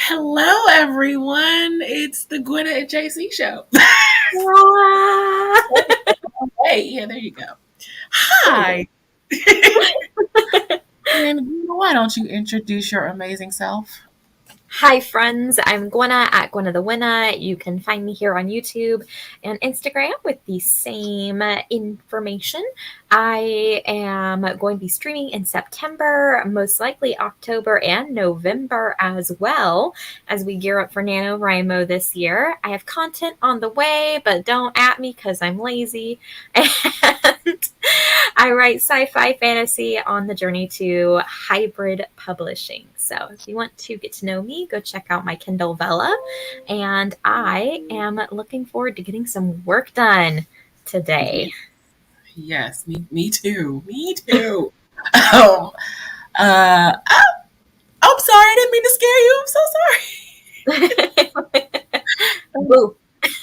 Hello, everyone. It's the Gwynna and JC show. Hey, yeah, there you go. Hi. And why don't you introduce your amazing self? Hi, friends. I'm Gwynna at Gwynna the Winna. You can find me here on YouTube and Instagram with the same information. I am going to be streaming in September, most likely October and November as well, as we gear up for NaNoWriMo this year. I have content on the way, but don't at me because I'm lazy. And I write sci-fi fantasy on the journey to hybrid publishing. So if you want to get to know me, go check out my Kindle Vella. And I am looking forward to getting some work done today. Yes, me too. Me too. Um, uh, I'm sorry. I didn't mean to scare you. I'm so sorry. Boo.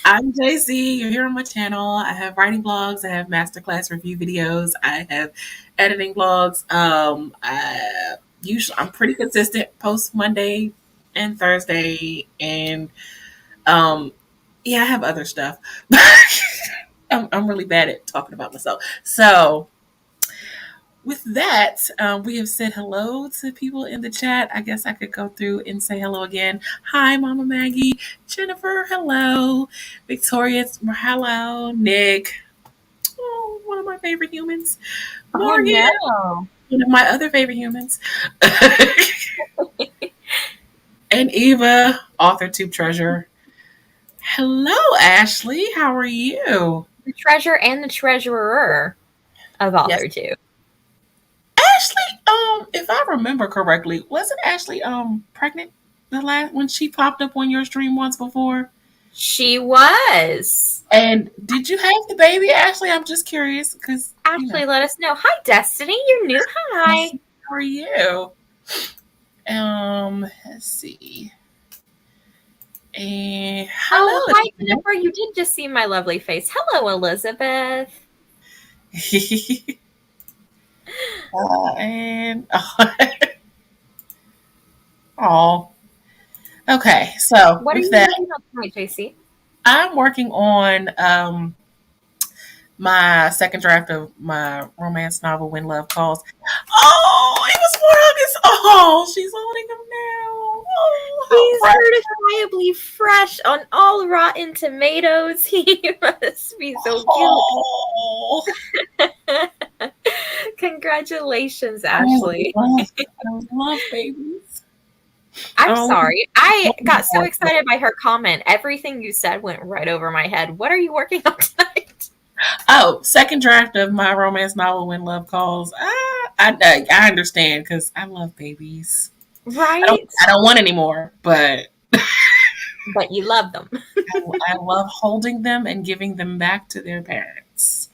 I'm JC. You're here on my channel. I have writing blogs. I have masterclass review videos. I have editing blogs. I'm pretty consistent. Post Monday and Thursday, and um, yeah, I have other stuff. I'm really bad at talking about myself. So with that, we have said hello to people in the chat. I guess I could go through and say hello again. Hi, Mama Maggie. Jennifer, hello. Victoria, hello. Nick, oh, one of my favorite humans. Morgan, no. one of my other favorite humans. And Eva, author tube treasure. Hello, Ashley. How are you? The treasure and the treasurer of Yes. author two. Ashley, if I remember correctly, wasn't Ashley pregnant the last when she popped up on your stream once before? She was. And did you have the baby, Ashley? I'm just curious because Ashley, let us know. Hi, Destiny. You're new. Hi. How are you? Let's see. Hello. Hi, Jennifer. You did just see my lovely face. Hello, Elizabeth. And oh, okay. So what are you working on tonight, JC? I'm working on my second draft of my romance novel, When Love Calls. Oh, it was for August. Oh, she's holding him now. Oh, he's certifiably fresh on all rotten tomatoes. He must be so cute. Congratulations, Ashley. I love babies. I'm sorry. I got so excited by her comment. Everything you said went right over my head. What are you working on tonight? Oh, second draft of my romance novel, When Love Calls. I understand because I love babies. Right? I don't want any more, but but you love them. I love holding them and giving them back to their parents.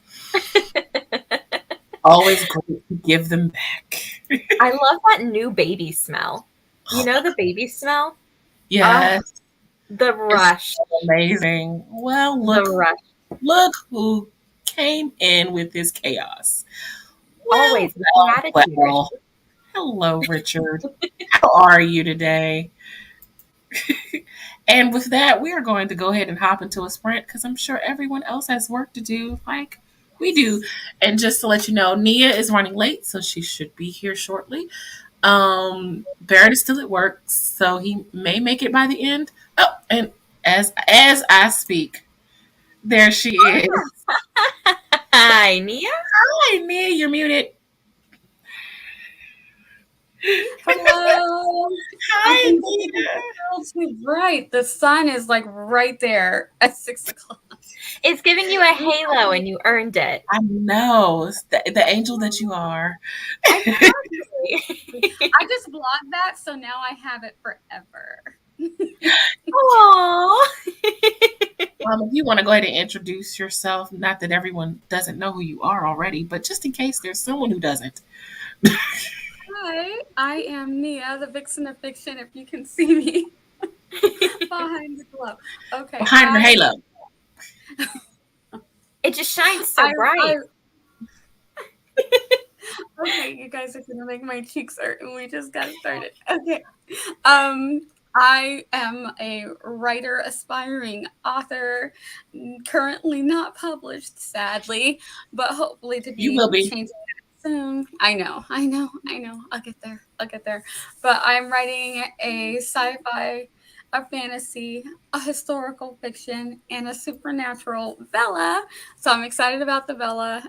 Always great to give them back. I love that new baby smell. You know the baby smell? Yes. The rush. It's amazing. Well, look who came in with this chaos. Always. Well, hello, Richard. How are you today? And with that, we are going to go ahead and hop into a sprint because I'm sure everyone else has work to do like we do. And just to let you know, Nia is running late, so she should be here shortly. Barrett is still at work, so he may make it by the end. Oh, and as I speak, there she is. Hi, Nia. Hi, Nia. You're muted. Hello. Hi, Nia. It's too bright. The sun is like right there at 6 o'clock. It's giving you a halo, and you earned it. I know. It's the angel that you are. I just blogged that, so now I have it forever. Aww. If you want to go ahead and introduce yourself, not that everyone doesn't know who you are already, but just in case there's someone who doesn't. Hi, I am Nia, the vixen of fiction, if you can see me behind the glow. Okay. Behind her halo. It just shines so bright. Okay, you guys are gonna make my cheeks hurt, and we just got started. Okay. I am a writer, aspiring author, currently not published, sadly, but hopefully to You be will be. changing that soon. I know. I'll get there. But I'm writing a sci-fi, a fantasy, a historical fiction, and a supernatural Vela. So I'm excited about the Vela.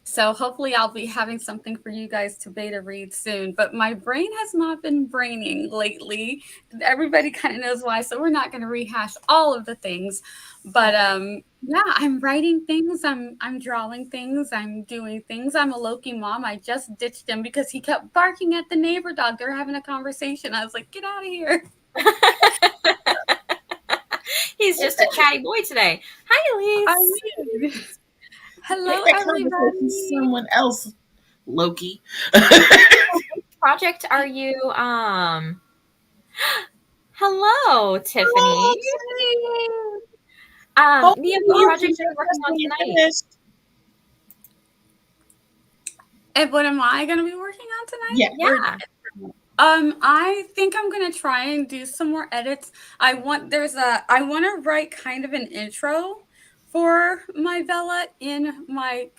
So hopefully I'll be having something for you guys to beta read soon. But my brain has not been braining lately. Everybody kind of knows why, so we're not going to rehash all of the things. But yeah, I'm writing things, I'm drawing things, I'm doing things. I'm a Loki mom. I just ditched him because he kept barking at the neighbor dog. They're having a conversation. I was like, get out of here. He's just a chatty boy today. Hi, Elise. I mean, hello, Take that conversation to everybody. someone else, Loki. Project are you hello, Tiffany. Oh, Nia, what project are you working on tonight? and what am I going to be working on tonight? Yeah. I think I'm gonna try and do some more edits. I want to write kind of an intro for my Vela in my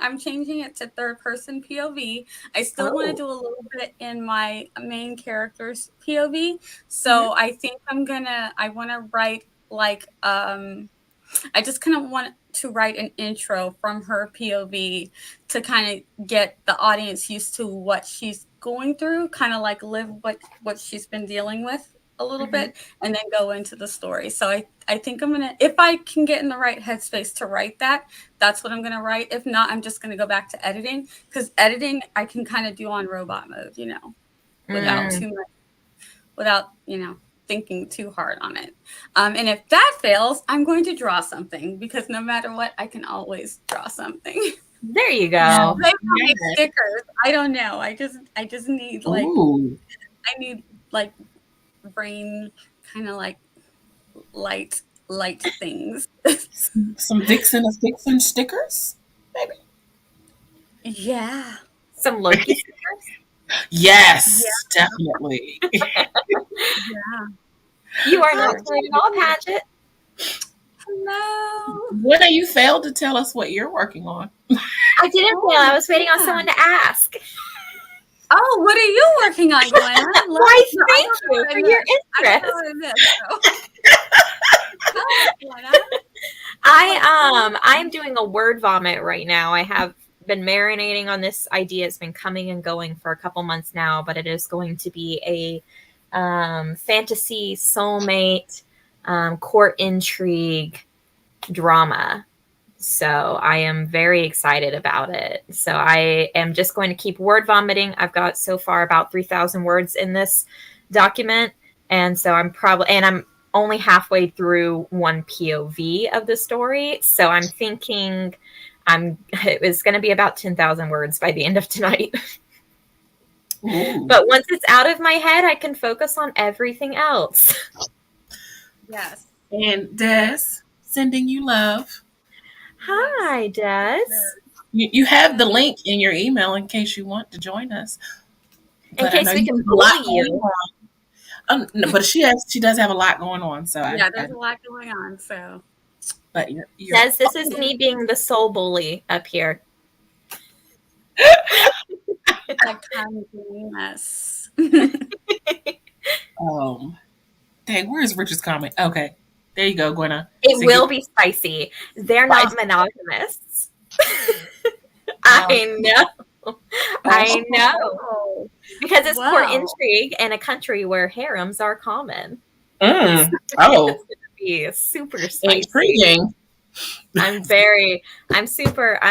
I'm changing it to third person POV. I still want to do a little bit in my main character's POV. So I think I want to write like I just kind of want to write an intro from her POV to kind of get the audience used to what she's going through, kind of like live what she's been dealing with a little bit, and then go into the story. So I think I'm gonna, if I can get in the right headspace to write that, that's what I'm gonna write. If not, I'm just gonna go back to editing, because editing I can kind of do on robot mode, without too much, without thinking too hard on it. And if that fails, I'm going to draw something, because no matter what, I can always draw something. There you go. Maybe make stickers. I don't know. I just need like I need like brain kind of like light things. Some Vixen stickers, maybe. Yeah. Some Loki stickers. Yes, definitely. Yeah. You are not doing it all, Paget. Hello. Gwynna, you failed to tell us what you're working on. I didn't fail. I was waiting on someone to ask. Oh, what are you working on, Gwynna? Why, thank you for your interest. I'm doing a word vomit right now. I have been marinating on this idea. It's been coming and going for a couple months now, but it is going to be a fantasy soulmate court intrigue drama. So I am very excited about it. So I am just going to keep word vomiting. I've got so far about 3,000 words in this document. And so I'm only halfway through one POV of the story. So I'm thinking it was going to be about 10,000 words by the end of tonight. But once it's out of my head, I can focus on everything else. Yes. And Des, sending you love. Hi, Des. You have the link in your email in case you want to join us. In case we can bully you. No, but she does have a lot going on. So there's a lot going on. So, but Des, this is me being the soul bully up here. Yes. Dang, where's Richard's comment? Okay. There you go, Gwynna. It will be spicy. They're not monogamous. I know. I know. Because it's court intrigue in a country where harems are common. Oh. It's going to be super spicy. Intriguing. I'm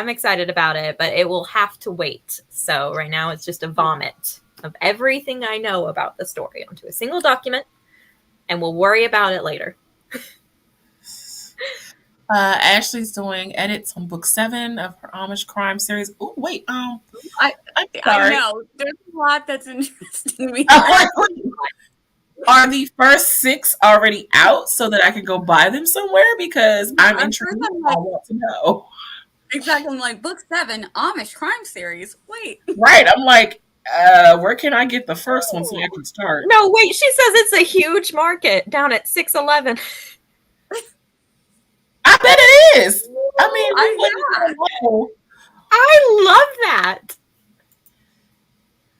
excited about it, but it will have to wait. So right now it's just a vomit of everything I know about the story onto a single document, and we'll worry about it later. Ashley's doing edits on book 7 of her Amish crime series. Oh, wait. I'm sorry. I know. There's a lot that's interesting me. Are the first 6 already out so that I can go buy them somewhere? Because I'm intrigued. I want to know. Exactly. I'm like, book 7, Amish crime series. Wait. Right. I'm like, Where can I get the first one so I can start? No, wait, she says it's a huge market down at 611. I bet it is. I mean, we Yeah. wouldn't know. I love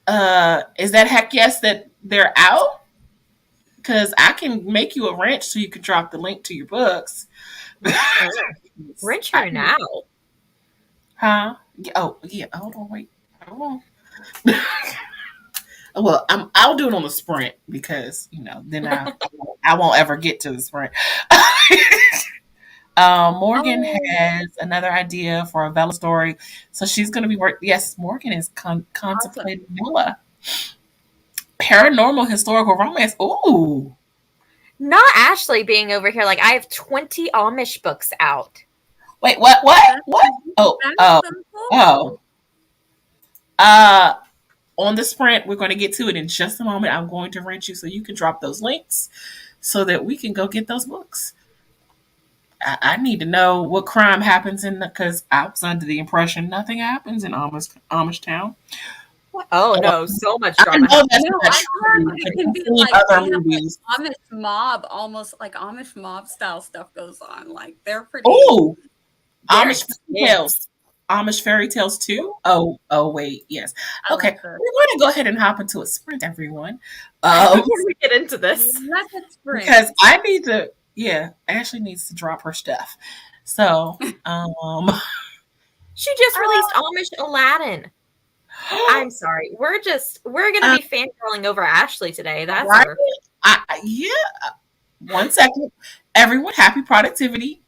that. Is that heck yes that they're out? Because I can make you a wrench so you can drop the link to your books. Wrench her. Wrench her now. Huh? Oh, yeah. Hold on, wait. Hold on. Well, I'll do it on the sprint because then I won't ever get to the sprint. Morgan Oh, has another idea for a Bella story, so she's going to be work. Yes, Morgan is Awesome. contemplating Bella paranormal historical romance. Ooh, not Ashley being over here like I have 20 Amish books out. wait, what? What? That's, What? Oh, that's oh, simple. oh. Uh, on the sprint, we're going to get to it in just a moment. I'm going to rent you so you can drop those links so that we can go get those books. I need to know what crime happens in because I was under the impression nothing happens in Amish Town. Oh Uh, no, so much I drama know that's No, not I've heard true. that it But can I've be seen like other they have like movies. Amish mob, almost like Amish mob style stuff goes on. Like they're pretty. Oh, They're Amish fairy intense. tales. Amish fairy tales too. Oh, wait, yes. I Okay, love this. we're going to go ahead and hop into a sprint, everyone. Um, Before we get into this, Let it sprint. because I need to. Yeah, Ashley needs to drop her stuff. So, she just released Amish Aladdin. I'm sorry. We're gonna be fangirling over Ashley today. That's right? her. Yeah. 1 second, everyone. Happy productivity.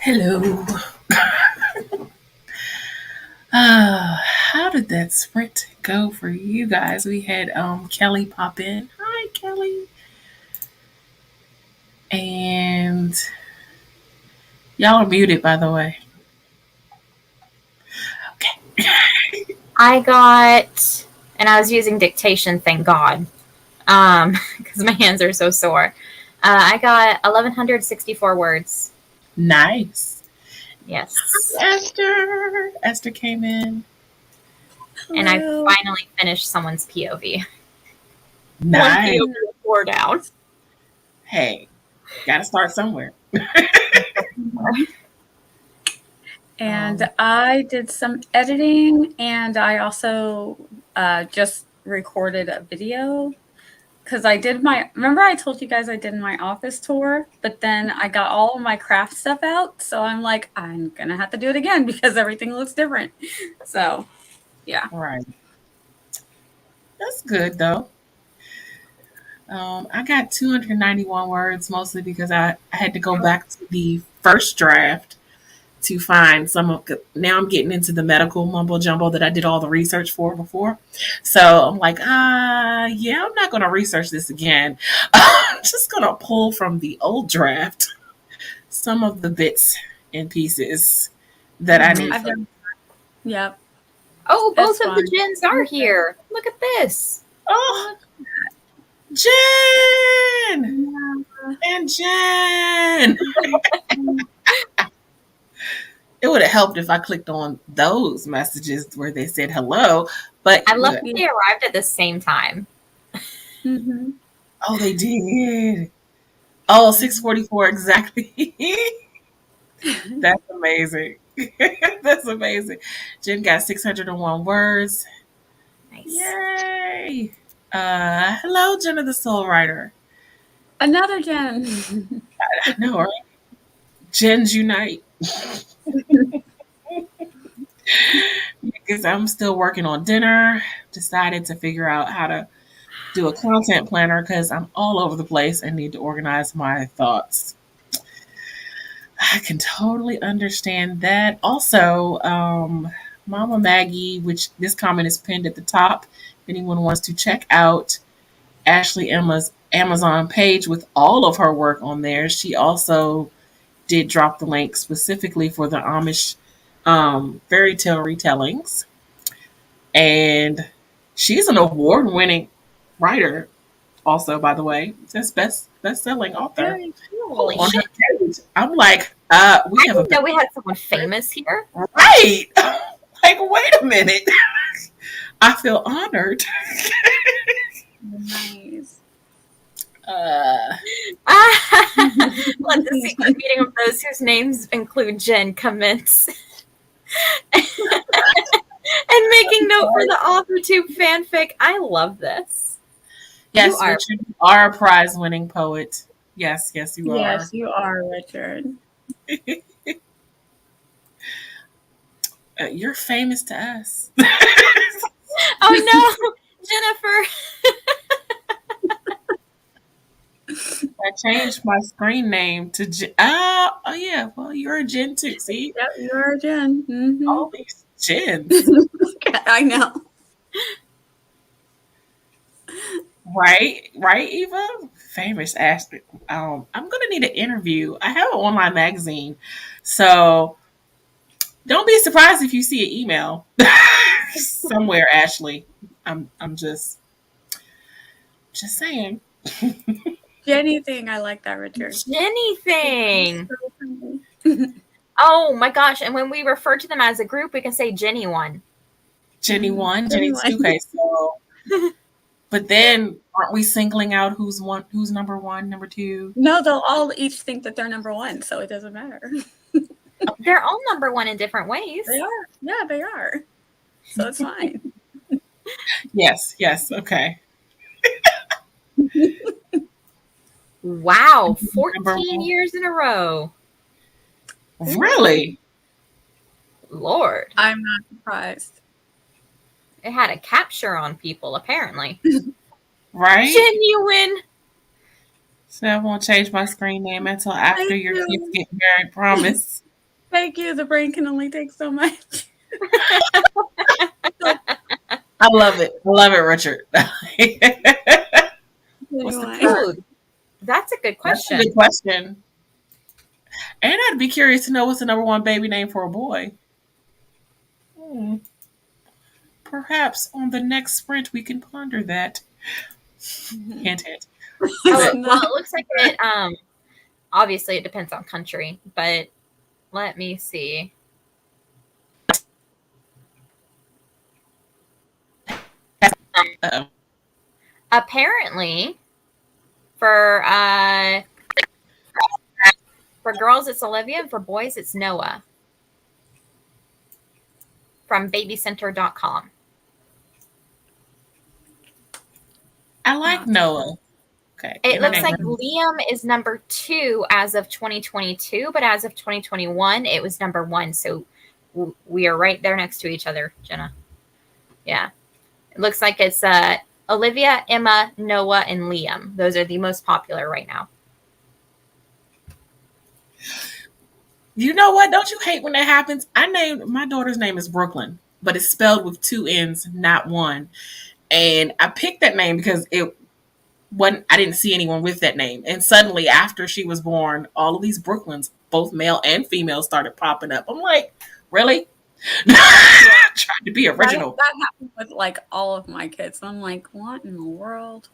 Hello. How did that sprint go for you guys? We had Kelly pop in. Hi, Kelly. And y'all are muted, by the way. Okay. I got, and I was using dictation, thank God, because my hands are so sore. I got 1,164 words. Nice. Yes. Esther. Esther came in. And I finally finished someone's POV. Nice. One POV, 4 down. Hey, gotta start somewhere. And I did some editing, and I also just recorded a video because I did remember I told you guys I did my office tour, but then I got all of my craft stuff out. So I'm like, I'm going to have to do it again because everything looks different. So, yeah. Right. That's good, though. I got 291 words, mostly because I had to go back to the first draft to find some of. Now I'm getting into the medical mumbo jumbo that I did all the research for before. So I'm like, yeah, I'm not going to research this again. I'm just going to pull from the old draft some of the bits and pieces that I need. Yep. Oh, both of the gens are here. Look at this. Oh, Jen! Yeah. And Jen! It would have helped if I clicked on those messages where they said hello, but I love that they arrived at the same time. Mm-hmm. Oh, they did. Oh, 6:44 exactly. That's amazing. That's amazing. Jen got 601 words. Nice. Yay! Hello, Jen of the Soul Writer. Another Jen. I know, right? Gens unite. Because I'm still working on dinner. Decided to figure out how to do a content planner because I'm all over the place and need to organize my thoughts. I can totally understand that. Also, Mama Maggie, which this comment is pinned at the top. If anyone wants to check out Ashley Emma's Amazon page with all of her work on there, she also did drop the link specifically for the Amish fairy tale retellings. And she's an award-winning writer, also, by the way. That's best-selling author. Very cool. On her page. I'm like, we didn't know we had someone famous here. Right. Like, wait a minute. I feel honored. Nice. Let the secret meeting of those whose names include Jen commence. And making note for the AuthorTube fanfic. I love this. Yes, Richard, you are a prize-winning poet. Yes, you are. Yes, you are, Richard. You're famous to us. Oh no, Jennifer. I changed my screen name to Jen. Oh yeah, well, you're a Jen too. See? Yep, you're a Jen. Mm-hmm. All these Jens. I know. Right, Eva? Famous Ashley. I'm gonna need an interview. I have an online magazine, so don't be surprised if you see an email somewhere, Ashley. I'm just saying. Jenny thing, I like that, Richard. Jenny thing. Oh my gosh! And when we refer to them as a group, we can say Jenny 1. Jenny 1, Jenny 2. Okay, so. But then, aren't we singling out who's number 1, number 2? No, they'll all each think that they're number 1, so it doesn't matter. They're all number 1 in different ways. They are. Yeah, they are. So it's fine. Yes. Okay. Wow, 14 years in a row. Really? Lord. I'm not surprised. It had a capture on people, apparently. Right? Genuine. So I won't change my screen name until after Thank your kids you. get married. Promise. Thank you. The brain can only take so much. Like, I love it. I love it, Richard. What's the anyway. current? Oh, that's a good That's a question. good question. And I'd be curious to know what's the number one baby name for a boy. Hmm. Perhaps on the next sprint we can ponder that. Hint, hint. Oh, But well, it looks like it. Obviously, it depends on country, but let me see. uh-oh. Apparently, for girls, it's Olivia, and for boys, it's Noah. From babycenter.com. I like Noah. Okay. It looks Internet. like Liam is number 2 as of 2022, but as of 2021, it was number 1. So we are right there next to each other, Jenna. Yeah. It looks like it's Olivia, Emma, Noah, and Liam. Those are the most popular right now. You know what? Don't you hate when that happens? I named my daughter's name is Brooklyn, but it's spelled with 2 N's, not one. And I picked that name because I didn't see anyone with that name. And suddenly after she was born, all of these Brooklyns, both male and female, started popping up. I'm like, really? Trying to be original. That happened with like all of my kids. I'm like, what in the world?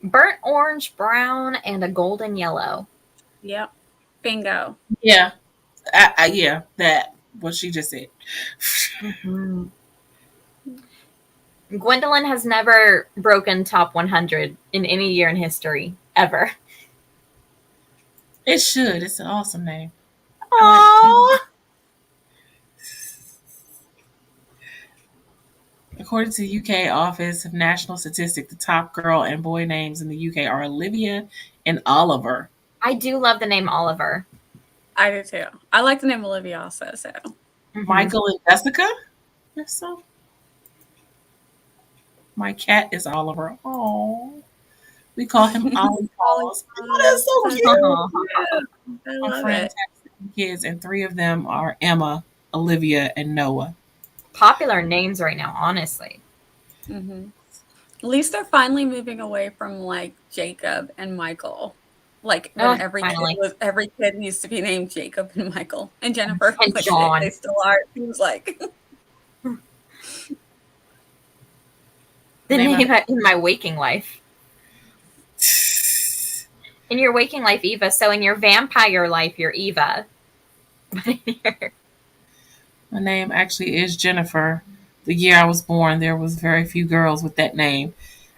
Burnt orange, brown, and a golden yellow. Yep. Bingo. Yeah. Yeah, that what she just said. Mm-hmm. Gwendolyn has never broken top 100 in any year in history, ever. It should. It's an awesome name. Aww. According to the UK Office of National Statistics, the top girl and boy names in the UK are Olivia and Oliver. I do love the name Oliver. I do too. I like the name Olivia also. So Michael and Jessica? Yes, so. My cat is Oliver. Oh, we call him Ollie Paws. Oh, that's so cute. I My love friend it. has kids, and 3 of them are Emma, Olivia, and Noah. Popular names right now, honestly. Mm-hmm. At least they're finally moving away from like Jacob and Michael. Like when every kid used to be named Jacob and Michael and Jennifer and John. They still are. It seems like the name in my waking life. In your waking life, Eva. So in your vampire life, you're Eva. My name actually is Jennifer. The year I was born, there was very few girls with that name.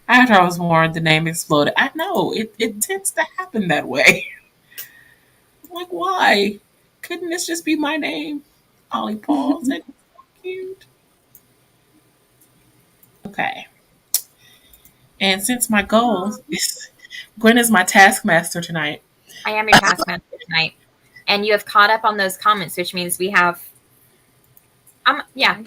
After I was born, the name exploded. I know, it tends to happen that way. I'm like, why? Couldn't this just be my name? Ollie Paul. That's so cute. Okay. And since my goal is Gwen is my taskmaster tonight. I am your taskmaster tonight. And you have caught up on those comments, which means we have yeah.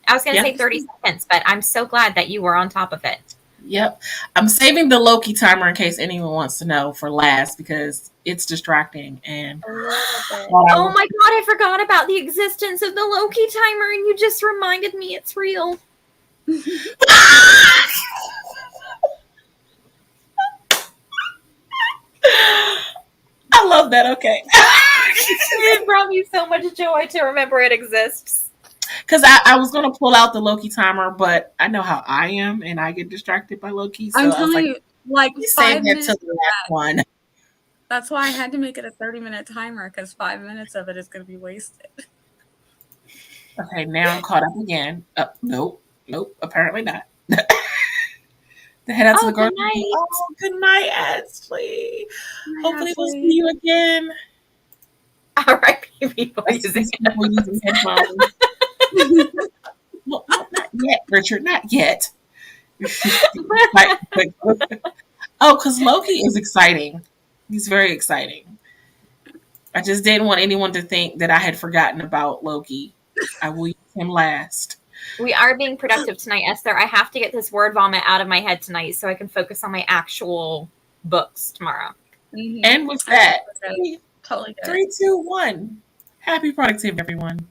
I was gonna say 30 seconds, but I'm so glad that you were on top of it. Yep. I'm saving the Loki timer in case anyone wants to know for last because it's distracting and oh my god, I forgot about the existence of the Loki timer and you just reminded me it's real. I love that. Okay. It brought me so much joy to remember it exists. Because I was going to pull out the Loki timer, but I know how I am, and I get distracted by Loki. So I'm telling you, like 5 minutes to the last one. That's why I had to make it a 30-minute timer, because 5 minutes of it is going to be wasted. Okay, now I'm caught up again. Nope, apparently not. The head out to the girl. Good night. Oh, good night, Ashley. Hopefully we'll see you again. All right, people using headphones. Well, not yet, Richard. Not yet. Oh, because Loki is exciting. He's very exciting. I just didn't want anyone to think that I had forgotten about Loki. I will use him last. We are being productive tonight, Esther. I have to get this word vomit out of my head tonight so I can focus on my actual books tomorrow. And with I think that, we're good. Totally good. 3, 2, 1. Happy productivity, everyone.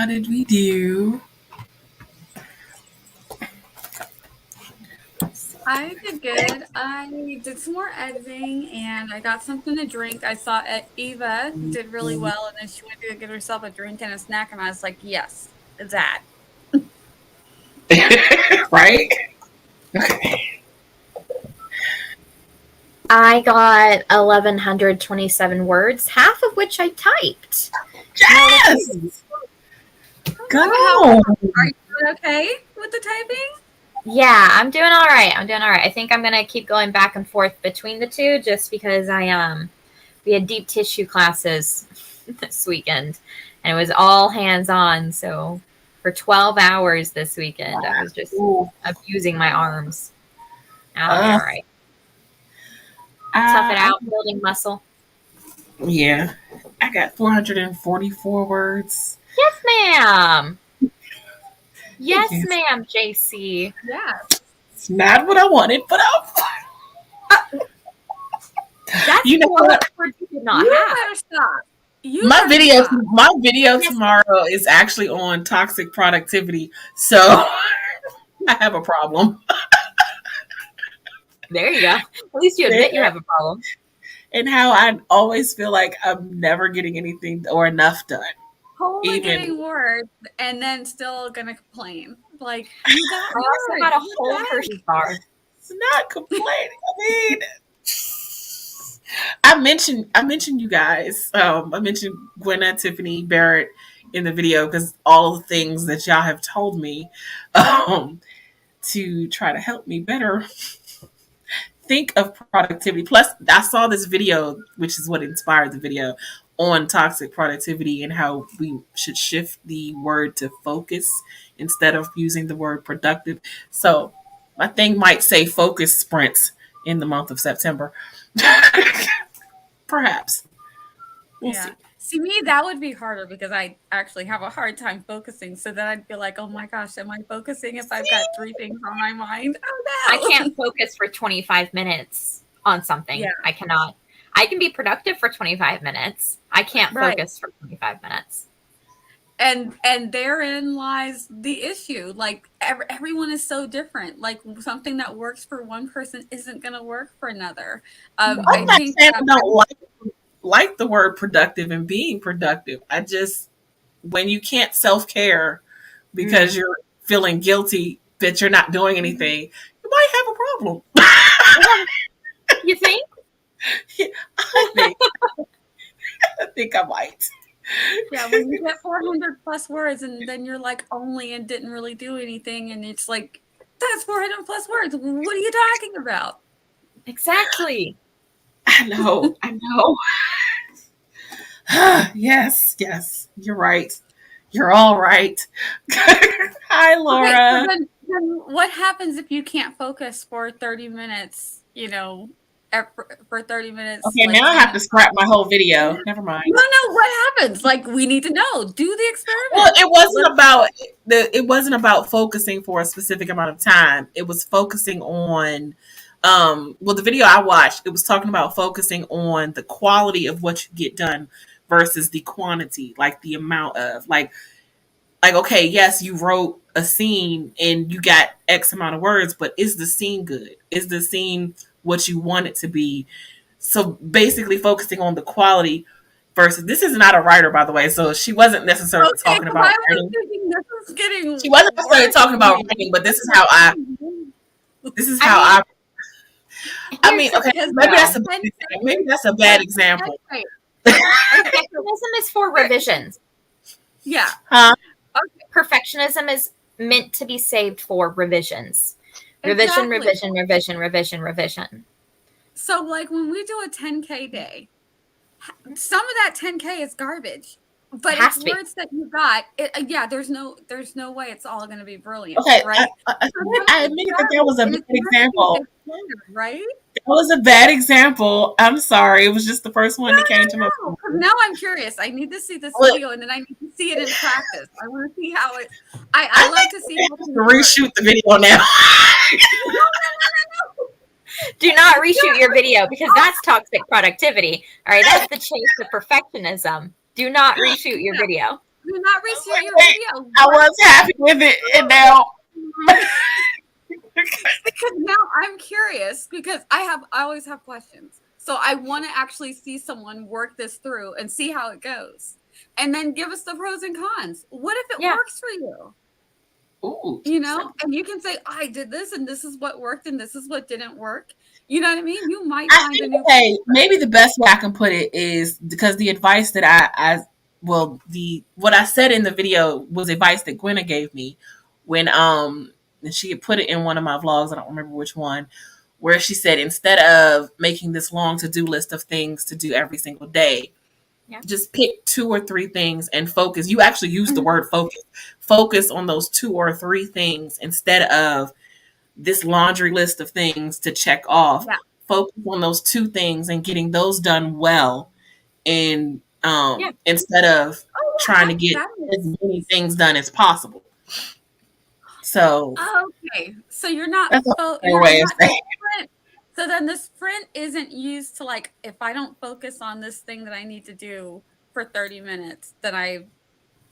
How did we do? I did good. I did some more editing and I got something to drink. I saw Eva did really well, and then she went to get herself a drink and a snack, and I was like, yes, that. Right? Okay. I got 1,127 words, half of which I typed. Yes! Go! Are you okay with the typing? Yeah, I'm doing all right. I think I'm gonna keep going back and forth between the two, just because we had deep tissue classes this weekend, and it was all hands on. So for 12 hours this weekend, I was just abusing my arms. I'll be all right. Tough it out, building muscle. Yeah, I got 444 words. Yes, ma'am. Yes, ma'am, JC. Yeah. It's not what I wanted, but that's you know what? You did not you have. better stop. My video tomorrow is actually on toxic productivity, so I have a problem. There you go. At least you admit you have a problem. And how I always feel like I'm never getting anything or enough done. Totally getting words and then still gonna complain. Like, you got I also got a whole Hershey bar. It's not complaining. I mentioned you guys. I mentioned Gwynna, Tiffany, Barrett in the video because all the things that y'all have told me to try to help me better think of productivity. Plus, I saw this video, which is what inspired the video, on toxic productivity and how we should shift the word to focus instead of using the word productive. So my thing might say focus sprints in the month of September. Perhaps. We'll see. See, me, that would be harder because I actually have a hard time focusing. So then I'd be like, oh my gosh, am I focusing if I've got 3 things on my mind? Oh no. I can't focus for 25 minutes on something. Yeah. I cannot. I can be productive for 25 minutes. I can't focus for 25 minutes. And therein lies the issue. Like, everyone is so different. Like, something that works for one person isn't going to work for another. I think I don't like the word productive and being productive. I just, when you can't self-care because you're feeling guilty that you're not doing anything, you might have a problem. You think? Yeah, I think I might. Yeah, when you get 400 plus words and then you're like only and didn't really do anything, and it's like, that's 400 plus words. What are you talking about? Exactly. I know. Yes, you're right. You're all right. Hi, Laura. Okay, so then what happens if you can't focus for 30 minutes, for 30 minutes? Okay, now I have to scrap my whole video. Never mind. No, what happens? Like, we need to know. Do the experiment. Well, it wasn't about focusing for a specific amount of time. It was focusing on the video I watched, it was talking about focusing on the quality of what you get done versus the quantity, like the amount of like, okay, yes, you wrote a scene and you got X amount of words, but is the scene good? Is the scene what you want it to be? So basically focusing on the quality versus, this is not a writer, by the way, so she wasn't necessarily talking about writing. She wasn't necessarily talking about writing, but this is how I mean, okay, maybe that's a bad example. Perfectionism is for revisions. Yeah. Perfectionism is meant to be saved for revisions. Revision. So, like, when we do a 10K day, some of that 10K is garbage. But it's words that you got. There's no way it's all going to be brilliant, okay, right? I admit that was a bad example. Right? It was a bad example. I'm sorry. It was just the first one that came to my mind. Now I'm curious. I need to see this video, and then I need to see it in practice. I want to see how it. I like to see. Reshoot the video now. No. Do not reshoot your video because that's toxic productivity. All right, that's the chase to perfectionism. Do not reshoot your video. Do not reshare your Wait, video. I was happy with it, and now Because now I'm curious because I always have questions. So I want to actually see someone work this through and see how it goes. And then give us the pros and cons. What if it Yeah. works for you? ooh, You know, and you can say, I did this and this is what worked and this is what didn't work. You know what I mean? You might I find a think, new okay, maybe the best way I can put it is because the advice that what I said in the video was advice that Gwynna gave me when and she had put it in one of my vlogs. I don't remember which one, where she said instead of making this long to do list of things to do every single day, Yeah. just pick 2 or 3 things and focus. You actually use the word focus. Focus on those 2 or 3 things instead of this laundry list of things to check off. Yeah. Focus on those 2 things and getting those done well, and Yeah. instead of Oh, trying to get that as is many things done as possible. So okay. So you're not that's a fair you're way of not saying. sprint. So then the sprint isn't used to like if I don't focus on this thing that I need to do for 30 minutes, then I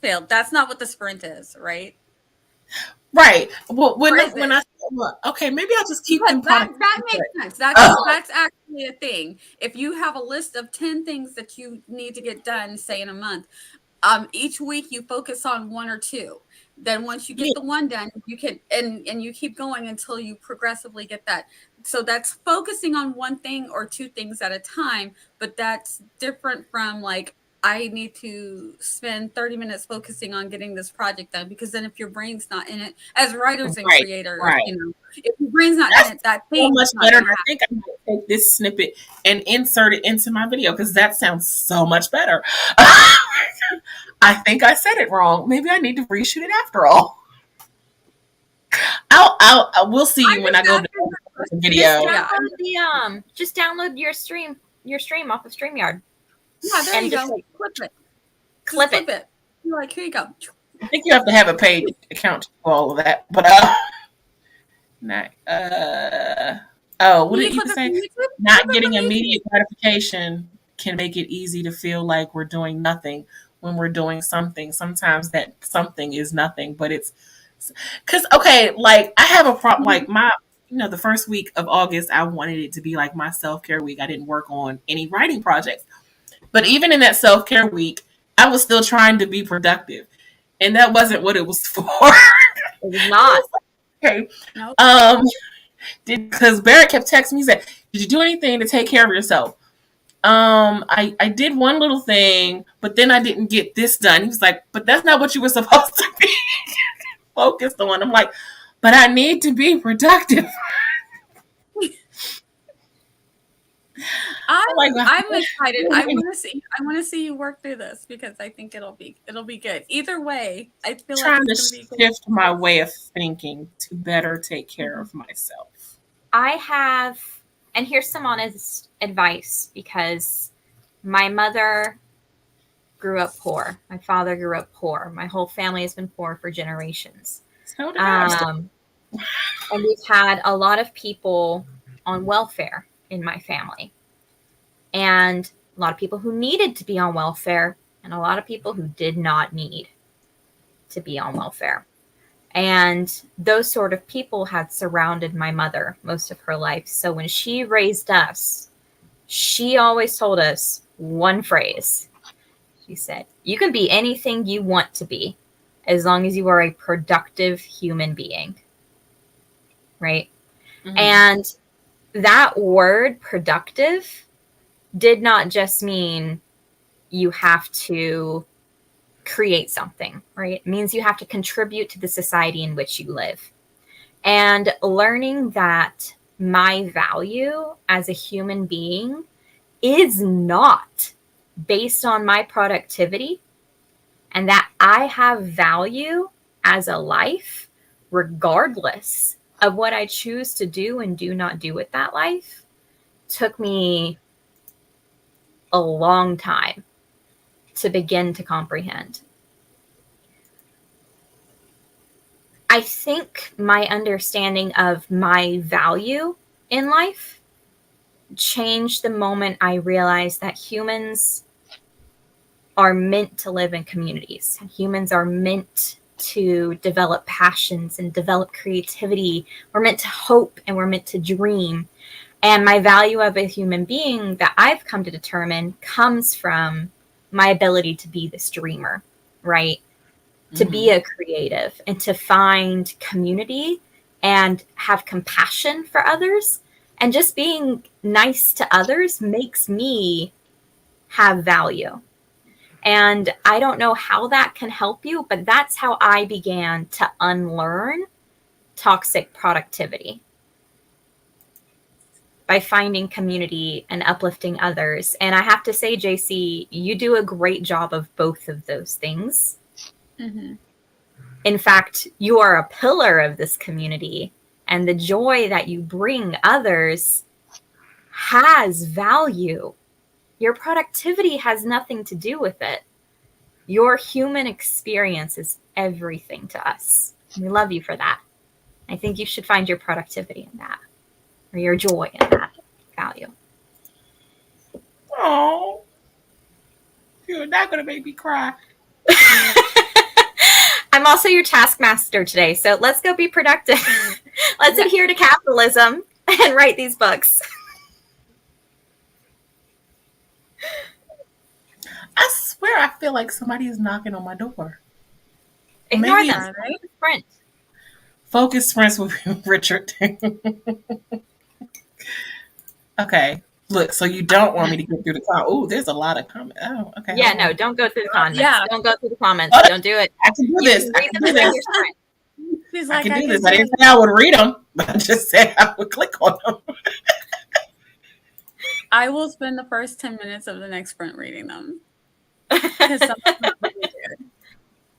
failed. That's not what the sprint is, right? Right. Well, Or is when it? I well, okay, maybe I'll just keep Because them that productivity. makes sense. Oh, That's actually a thing. If you have a list of 10 things that you need to get done, say in a month, each week you focus on 1 or 2. Then once you yeah, get the one done, you can and you keep going until you progressively get that. So that's focusing on one thing or 2 things at a time, but that's different from like I need to spend 30 minutes focusing on getting this project done because then if your brain's not in it, as writers and right, creators, right. you know, if your brain's not in That's it, that so thing much is not better. going And to I happen. think I might take this snippet and insert it into my video because that sounds so much better. I think I said it wrong. Maybe I need to reshoot it after all. We'll see I'm when just I go to asking for the questions. Just video. Yeah, download just download your stream off of StreamYard yeah, there and you just go. like Clip it. Just clip clip it. it. You're like, here you go. I think you have to have a paid account to do all of that. But not, what You did can you clip it from say? YouTube. Not Clip it from getting YouTube. immediate gratification can make it easy to feel like we're doing nothing when we're doing something. Sometimes that something is nothing, but it's because okay, like I have a problem. Mhm. Like the first week of August, I wanted it to be like my self care week. I didn't work on any writing projects, but even in that self care week, I was still trying to be productive, and that wasn't what it was for. It was not. Okay. Nope. Um, because Barrett kept texting me, he said, "Did you do anything to take care of yourself?" I did one little thing, but then I didn't get this done. He was like, "But that's not what you were supposed to be focused on." I'm like, "But I need to be productive." I'm like, I'm excited. I want to see you work through this because I think it'll be good. Either way, I feel like trying it's to going to be good. shift my way of thinking to better take care of myself. I have, and here's some honest advice because my mother grew up poor. My father grew up poor. My whole family has been poor for generations. So did I. And we've had a lot of people on welfare in my family. And a lot of people who needed to be on welfare, and a lot of people who did not need to be on welfare. And those sort of people had surrounded my mother most of her life. So when she raised us, she always told us one phrase. She said, "You can be anything you want to be as long as you are a productive human being." Right? Mm-hmm. And that word productive did not just mean you have to create something, right? It means you have to contribute to the society in which you live. And learning that my value as a human being is not based on my productivity and that I have value as a life, regardless of what I choose to do and do not do with that life, took me a long time to begin to comprehend. I think my understanding of my value in life changed the moment I realized that humans are meant to live in communities. Humans are meant to develop passions and develop creativity. We're meant to hope and we're meant to dream. And my value of a human being that I've come to determine comes from my ability to be this dreamer, right? To be a creative and to find community and have compassion for others. And just being nice to others makes me have value. And I don't know how that can help you, but that's how I began to unlearn toxic productivity, by finding community and uplifting others. And I have to say, JC, you do a great job of both of those things. Mm-hmm. In fact, you are a pillar of this community, and the joy that you bring others has value. Your productivity has nothing to do with it. Your human experience is everything to us. We love you for that. I think you should find your productivity in that, or your joy in that value. Oh, you're not going to make me cry. I'm also your taskmaster today, so let's go be productive. Let's adhere to capitalism and write these books. I swear I feel like somebody is knocking on my door. Ignore Maybe them. Sprint. Focus sprints with Richard. Okay. Look, so you don't want me to get through the comments. Oh, there's a lot of comments. Oh, okay. Yeah, no, don't go through the comments. Yeah. Don't go through the comments. Don't do it. I can do this. I Read can them do during this. your sprint. She's I like, can do this. I didn't say I would read them, but I just said I would click on them. I will spend the first 10 minutes of the next sprint reading them. Because some of them are really good.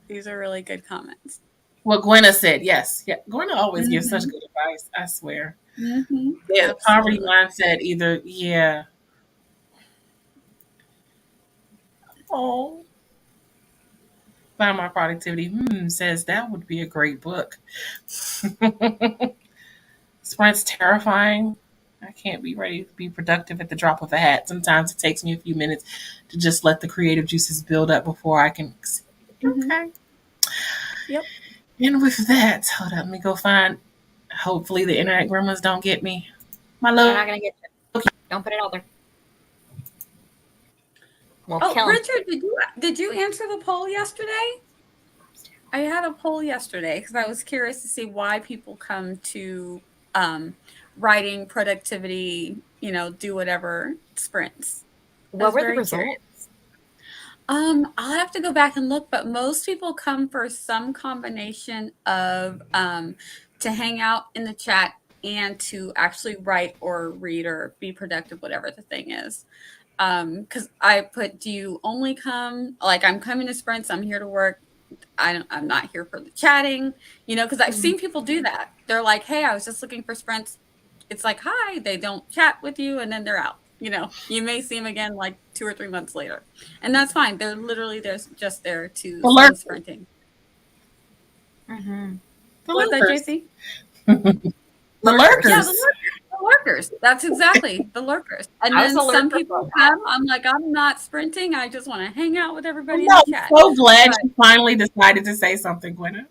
These are really good comments. What Gwynna said, yes. Yeah, Gwynna always gives such good advice, I swear. Mm-hmm. Yeah, the poverty mindset either, yeah. Oh. Find my productivity. Says that would be a great book. Sprint's terrifying. I can't be ready to be productive at the drop of a hat. Sometimes it takes me a few minutes to just let the creative juices build up before I can. Okay. Yep. And with that, hold up, let me go find. Hopefully the internet gremlins don't get me. My love. They're not going to get you. Don't put it out there. We'll kill 'em. Richard, did you answer the poll yesterday? I had a poll yesterday because I was curious to see why people come to writing, productivity, do whatever sprints. What were the results? I'll have to go back and look, but most people come for some combination of to hang out in the chat and to actually write or read or be productive, whatever the thing is. Because I put, do you only come, like, I'm coming to sprints, I'm here to work. I'm not here for the chatting, because I've seen people do that. They're like, hey, I was just looking for sprints. It's like, hi, they don't chat with you and then they're out. You may see them again like 2 or 3 months later. And that's fine. They're literally just there to spend sprinting. Mm-hmm. What's that, JC? The lurkers. Yeah, the lurkers. That's exactly the lurkers. And then some people come, I'm like, I'm not sprinting. I just want to hang out with everybody in the chat. I'm so glad you finally decided to say something, Gwynna.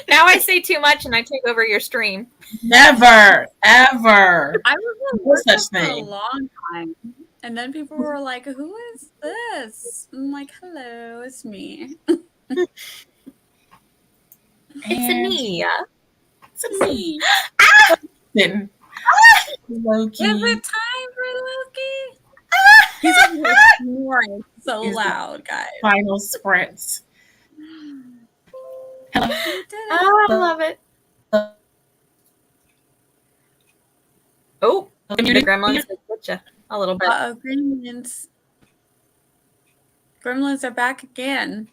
Now I say too much and I take over your stream. Never, ever. I was No such for a thing. long time. And then people were like, who is this? I'm like, hello, it's me. It's a me. It's a me. Loki. Is it time for Loki? He's like snoring so loud, guys. Final sprints. Oh, I love it. Oh, the gremlins get you a little bit. Gremlins are back again.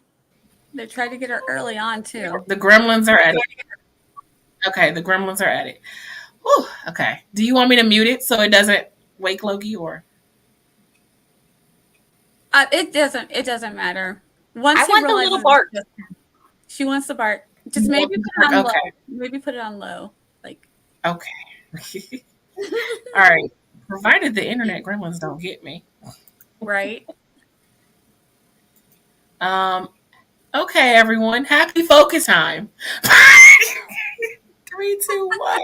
They tried to get her early on too. The gremlins are at it. Okay, the gremlins are at it. Whew, okay. Do you want me to mute it so it doesn't wake Loki or? It doesn't matter. Once I want the little bark. She wants the bark. Just maybe put it on low. Maybe put it on low. Like. Okay. All right. Provided the internet gremlins don't get me. Right. Um, okay, everyone. Happy focus time. 3, 2, 1.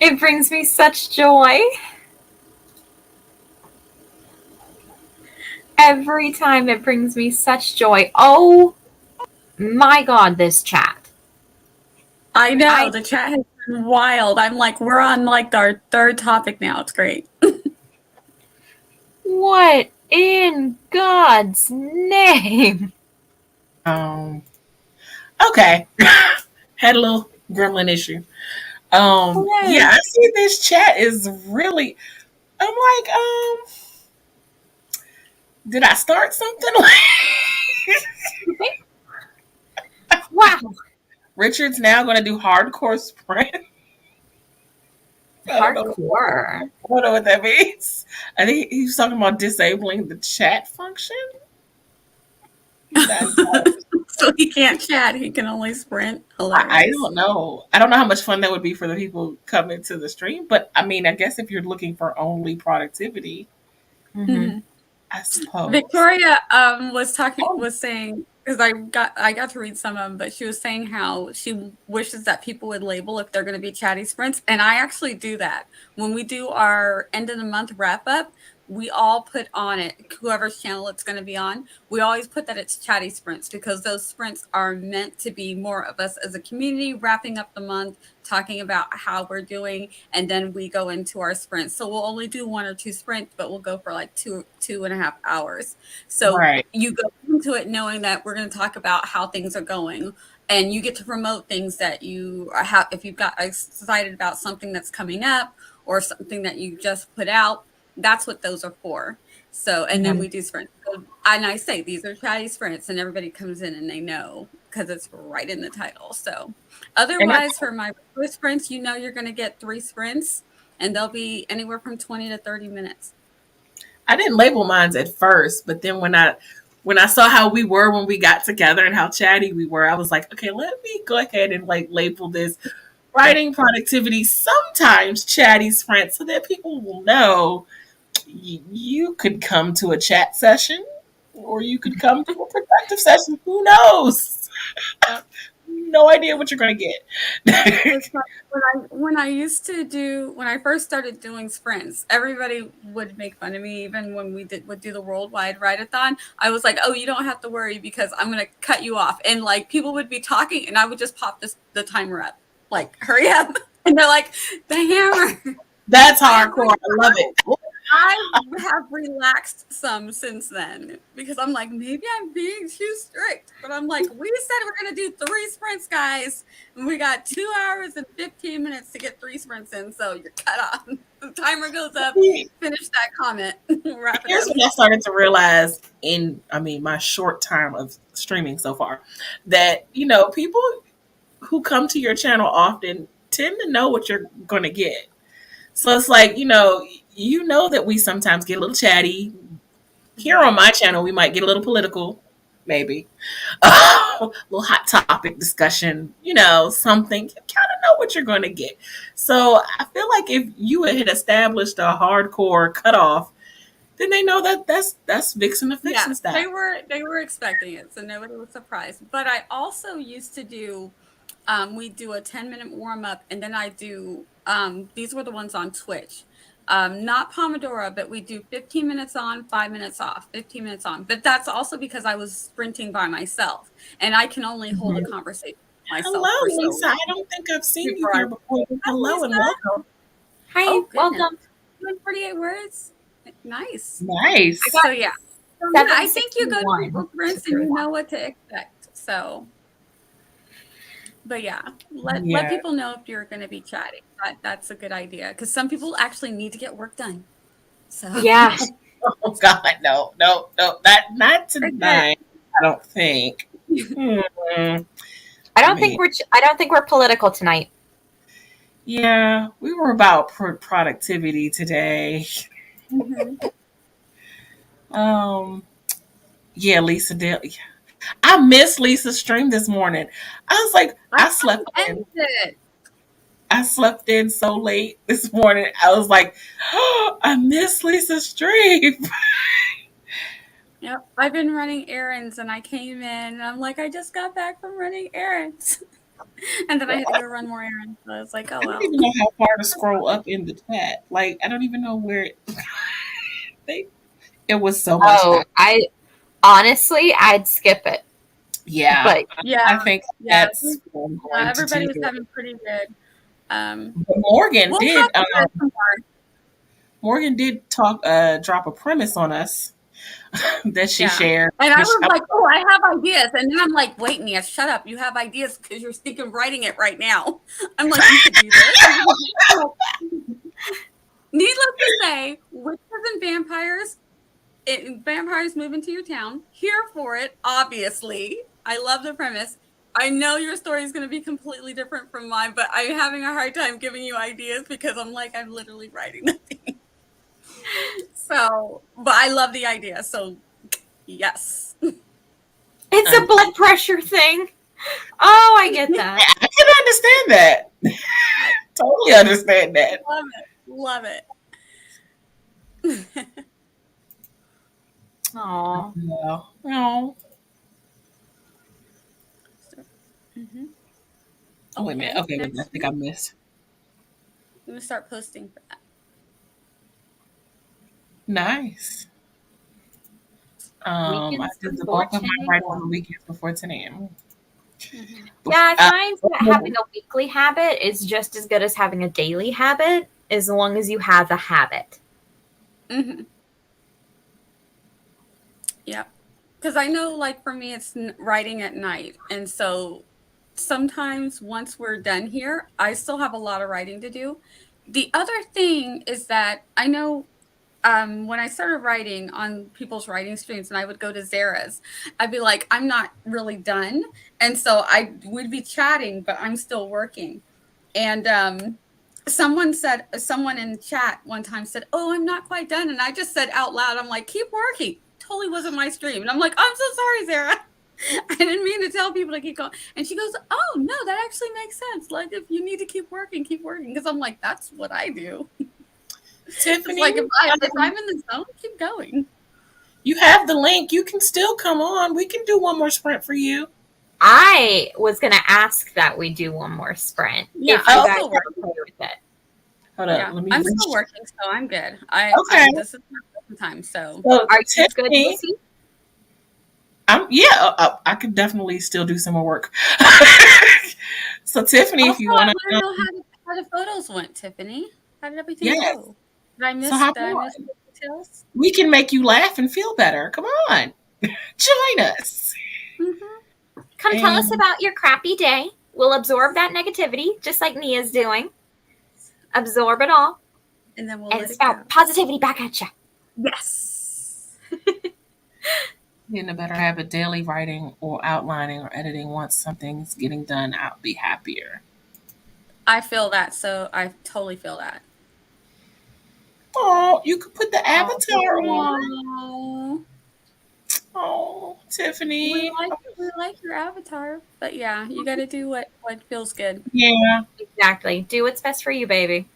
It brings me such joy. Every time it brings me such joy. Oh my god, this chat. I know I the chat has been wild. I'm like, we're on like our third topic now. It's great. what in God's name? Um, okay. Had a little gremlin issue. Yeah, Hooray. I see this chat is really. I'm like, did I start something? Wow. Richard's now going to do hardcore sprint. I don't know. Hardcore. I don't know what that means. I think he's talking about disabling the chat function. Not So he can't chat. He can only sprint. I Hilarious. don't know. I don't know how much fun that would be for the people coming to the stream, but I mean, I guess if you're looking for only productivity, Mm-hmm. Mhm. I suppose. Victoria Oh, was saying because I got to read some of them, but she was saying how she wishes that people would label if they're going to be chatty sprints, and I actually do that when we do our end of the month wrap up. We all put on it whoever's channel it's going to be on. We always put that it's chatty sprints because those sprints are meant to be more of us as a community wrapping up the month, talking about how we're doing, and then we go into our sprints. So we'll only do one or two sprints, but we'll go for like 2.5 hours. So right. you go into it knowing that we're going to talk about how things are going, and you get to promote things that you have. If you've got excited about something that's coming up or something that you just put out, that's what those are for. So, and then Mhm. we do sprints. So, and I say these are chatty sprints, and everybody comes in and they know because it's right in the title. So, And I, otherwise, for my regular sprints, you know you're going to get 3 sprints, and they'll be anywhere from 20 to 30 minutes. I didn't label mines at first, but then when I saw how we were when we got together and how chatty we were, I was like, okay, let me go ahead and like label this writing productivity, sometimes chatty sprint, so that people will know you could come to a chat session or you could come to a productive session. Who knows? No idea what you're going to get. It's like when I first started doing sprints, everybody would make fun of me. Even when would do the worldwide write-a-thon, I was like, "Oh, you don't have to worry because I'm gonna cut you off." And like people would be talking, and I would just pop the timer up, like, "Hurry up!" And they're like, "The hammer." That's I have hardcore. I love it. I have relaxed some since then because I'm like, maybe I'm being too strict. But I'm like, we said we're going to do 3 sprints, guys. And we got 2 hours and 15 minutes to get 3 sprints in. So you're cut off. The timer goes up. Finish that comment. Wrap it Here's up. what I started to realize in, I mean, my short time of streaming so far, that, people who come to your channel often tend to know what you're going to get. So it's like, you know that we sometimes get a little chatty. Here on my channel, we might get a little political, maybe. A little hot topic discussion, something. You kind of know what you're going to get. So I feel like if you had established a hardcore cutoff, then they know that that's Vixen to Fiction Yes, style. they were expecting it, so nobody was surprised. But I also used to do we do a 10-minute warm up, and then I do these were the ones on Twitch. Not Pomodoro, but we do 15 minutes on, 5 minutes off, 15 minutes on. But that's also because I was sprinting by myself, and I can only hold a Mhm. conversation with myself for Hello, so Lisa. I long don't think I've seen you before I. here before. Hi, Hello and Lisa. welcome. Hi, Oh goodness, welcome. 248 words. Nice. I Nice. got So yeah, yeah. I think you go to 761 people's sprints and through you that. know what to expect. So but yeah, let Yeah. people know if you're going to be chatting. That's a good idea because some people actually need to get work done. So Yeah. Oh God, no, no, no, not okay. tonight. I don't think. Hmm. I mean, I don't think we're political tonight. yeah, we were about productivity today. Mhm. Um, yeah, Lisa did. I missed Lisa's stream this morning. I was like, I I thought slept you in. ended it. I slept in so late this morning. I was like, oh, I missed Lisa's stream. Yep, I've been running errands and I came in and I'm like, I just got back from running errands. And then I had to go run more errands. So I was like, oh I don't well. even know how far to scroll up in the chat. Like, I don't even know where they, it was so much. Oh, I honestly, I'd skip it. Yeah, But I think Yeah. that's what I'm Yeah, going to everybody was do. having pretty good. But Morgan We'll did. have to do it some more. Morgan did drop a premise on us that she Yeah. shared. And I Which was like, oh, I have ideas. And then I'm like, wait, Nia, shut up. You have ideas because you're stinking writing it right now. I'm like, you could do this. Needless to say, witches and vampires, vampires move into your town. Here for it, obviously. I love the premise. I know your story is going to be completely different from mine, but I'm having a hard time giving you ideas because I'm like, I'm literally writing nothing. So, but I love the idea. So, yes. it's a blood pressure thing. Oh, I get that. I can understand that. Totally understand that. Love it. Love it. Aw. No. No. Mm-hmm. Oh, wait a minute. Okay, wait, I think I missed. I'm going to start posting for that. Nice. I Weekends did the before bulk of my 10 writing on a.m. the weekends before 10 a.m. Yeah, I find that Uh, having a weekly habit is just as good as having a daily habit, as long as you have a habit. Mm-hmm. Yeah. Because I know, like, for me, it's writing at night. And so sometimes once we're done here, I still have a lot of writing to do. The other thing is that I know when I started writing on people's writing streams and I would go to Zara's, I'd be like, I'm not really done. And so I would be chatting, but I'm still working. And someone in chat one time said, oh, I'm not quite done. And I just said out loud, I'm like, keep working. Totally wasn't my stream. And I'm like, I'm so sorry, Zara. I didn't mean to tell people to keep going. And she goes, oh, no, that actually makes sense. Like, if you need to keep working, keep working. Because I'm like, that's what I do. Tiffany, It's like, if I'm in the zone, keep going. you have the link. You can still come on. We can do one more sprint for you. I was going to ask that we do one more sprint. Yeah, if you I'm guys still are working. okay with it. Hold up. Yeah, Let me I'm reach. still working, so I'm good. Okay. This is my time, so. Are you good, Tiffany, Lucy? I could definitely still do some more work. So Tiffany, if Also, you I want want to know how the photos went, Tiffany. How did everything yes. go? Did I miss So hop the on. details? We can make you laugh and feel better. Come on, join us. Mm-hmm. Come tell us about your crappy day. We'll absorb that negativity, just like Nia's doing. Absorb it all. And then we'll and let it spout go. positivity back at you. Yes. Getting a better habit daily writing or outlining or editing. Once something's getting done, I'll be happier. I feel that, so I totally feel that. Oh, you could put the avatar on. Oh, Oh, Tiffany. we like your avatar, but yeah, you got to do what feels good. Yeah. Exactly. Do what's best for you, baby.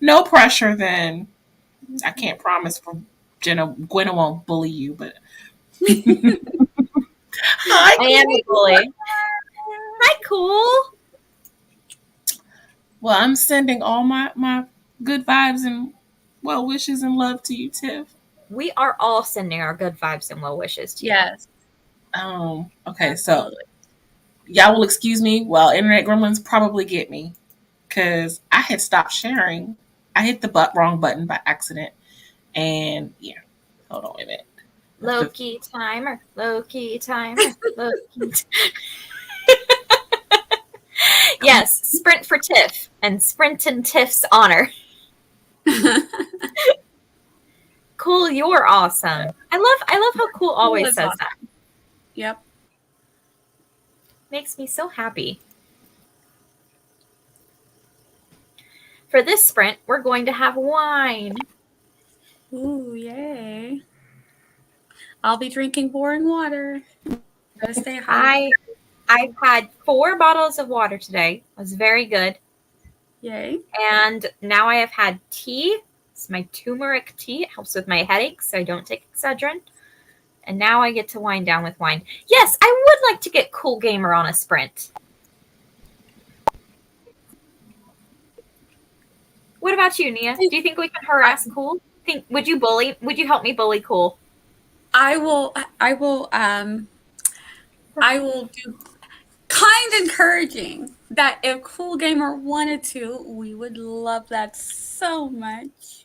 No pressure then. I can't promise for Gwynna won't bully you, but hi, I am a bully. Hi, cool. Well, I'm sending all my good vibes and well wishes and love to you, Tiff. We are all sending our good vibes and well wishes to you. Yes. Okay, so y'all will excuse me while internet gremlins probably get me because I had stopped sharing. I hit the wrong button by accident, and yeah, hold on a minute. Low-key timer, low-key timer, low-key Yes, sprint for Tiff and sprint in Tiff's honor. Cool, you're awesome. I love how Cool always says awesome. that. Yep. Makes me so happy. For this sprint, we're going to have wine. Ooh, yay. I'll be drinking boring water. Gotta stay hydrated. I've had 4 bottles of water today. It was very good. Yay. And now I have had tea. It's my turmeric tea. It helps with my headaches, so I don't take Excedrin. And now I get to wind down with wine. Yes, I would like to get Cool Gamer on a sprint. What about you, Nia? Do you think we can harass Cool? Would you bully? Would you help me bully Cool? I will. I will do kind encouraging that if Cool Gamer wanted to, we would love that so much.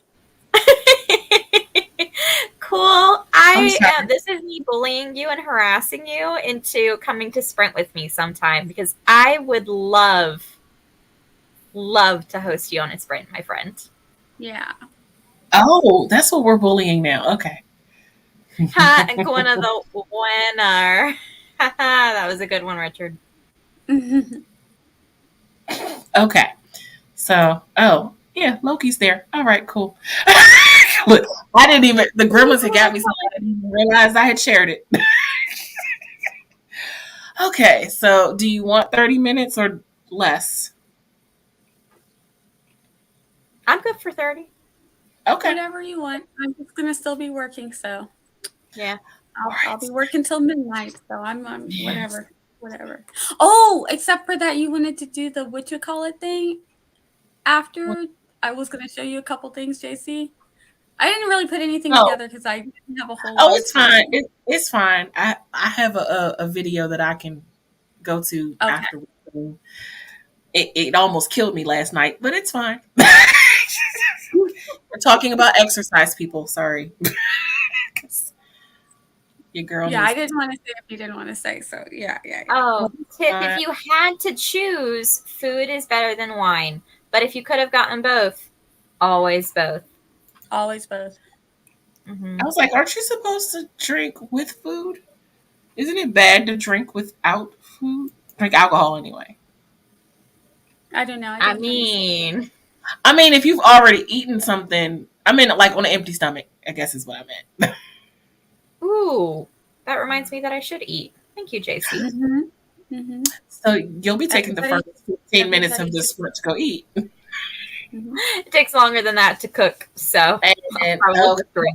Cool. I'm sorry. This is me bullying you and harassing you into coming to Sprint with me sometime because I would love to host you on a Sprint, my friend. Yeah. Oh, that's what we're bullying now. Okay. Ha, Gwynna the winner. That was a good one, Richard. Okay. So, oh, yeah, Loki's there. All right, cool. Look, I didn't even, the gremlins had got me so I didn't even realize I had shared it. Okay, so do you want 30 minutes or less? I'm good for 30. Okay. Whatever you want. I'm just gonna still be working, so Yeah. All I'll right. be working till midnight. So I'm Yes. whatever. Oh, except for that, you wanted to do the what you call it thing after. I was gonna show you a couple things, JC. I didn't really put anything Oh, together because I didn't have a whole oh, lot of it's fine. time. It's fine. I have a video that I can go to Okay. after. It almost killed me last night, but it's fine. We're talking about exercise, people. Sorry. Your girl Yeah, I needs. didn't want to say if you didn't want to say. So yeah. Oh, Tiff, if Uh, you had to choose, food is better than wine. But if you could have gotten both, always both. Always both. Mm-hmm. I was like, aren't you supposed to drink with food? Isn't it bad to drink without food? Drink alcohol anyway. I don't know. I I didn't understand. mean, I mean, if you've already eaten something, I mean, like on an empty stomach, I guess is what I meant. ooh, that reminds me that I should eat. Thank you, JC. Mm-hmm. Mm-hmm. So you'll be taking the Everybody, first 15 minutes of everybody. this sprint to go eat. Mm-hmm. It takes longer than that to cook, so I'll And probably go okay. with 3.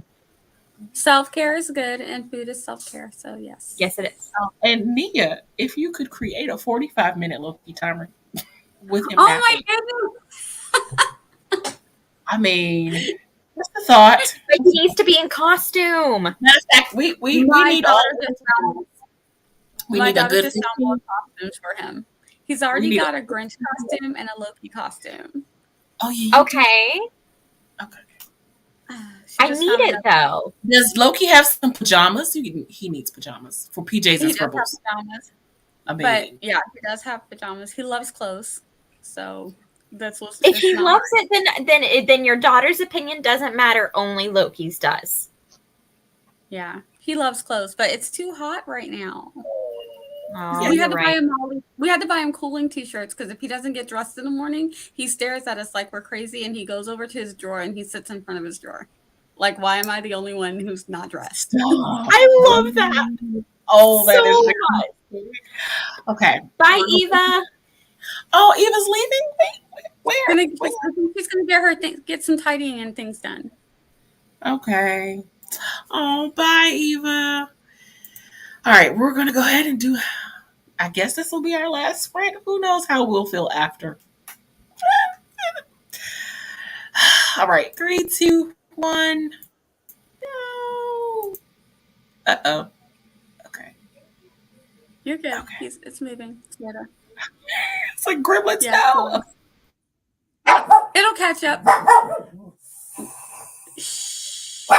Self care is good, and food is self care. So yes. Yes, it is. And Nia, if you could create a 45-minute Loki timer with him Oh my napping, goodness! I mean, just a thought. But he needs to be in costume. Matter of fact, we My need all daughter just found. we My need a daughter good just found more 15. costumes for him. He's We already need got a Grinch costume and a Loki costume. oh yeah, you do. Okay. Okay. She I just need found it another. though. Does Loki have some pajamas? He needs pajamas for PJs and He does have scribbles. pajamas, I but mean, yeah, he does have pajamas. He loves clothes, so that's what If it's he not. loves it, then your daughter's opinion doesn't matter. Only Loki's does. Yeah, he loves clothes, but it's too hot right now. Oh, We you're had to buy right. him we had to buy him cooling t-shirts because if he doesn't get dressed in the morning, he stares at us like we're crazy and he goes over to his drawer and he sits in front of his drawer. Like, why am I the only one who's not dressed? stop. I love that Oh, that is so much. okay. Bye, Eva. Oh, Eva's leaving. Wait, where? She's gonna get some tidying and things done. Okay. Oh, bye, Eva. All right, we're gonna go ahead and do. I guess this will be our last sprint. Who knows how we'll feel after? All right, 3, 2, 1. No. Uh-oh. Okay. You're good. Okay. It's moving. Yeah. It's like gremlins Yeah, it's now. moving. It'll catch up. Shh.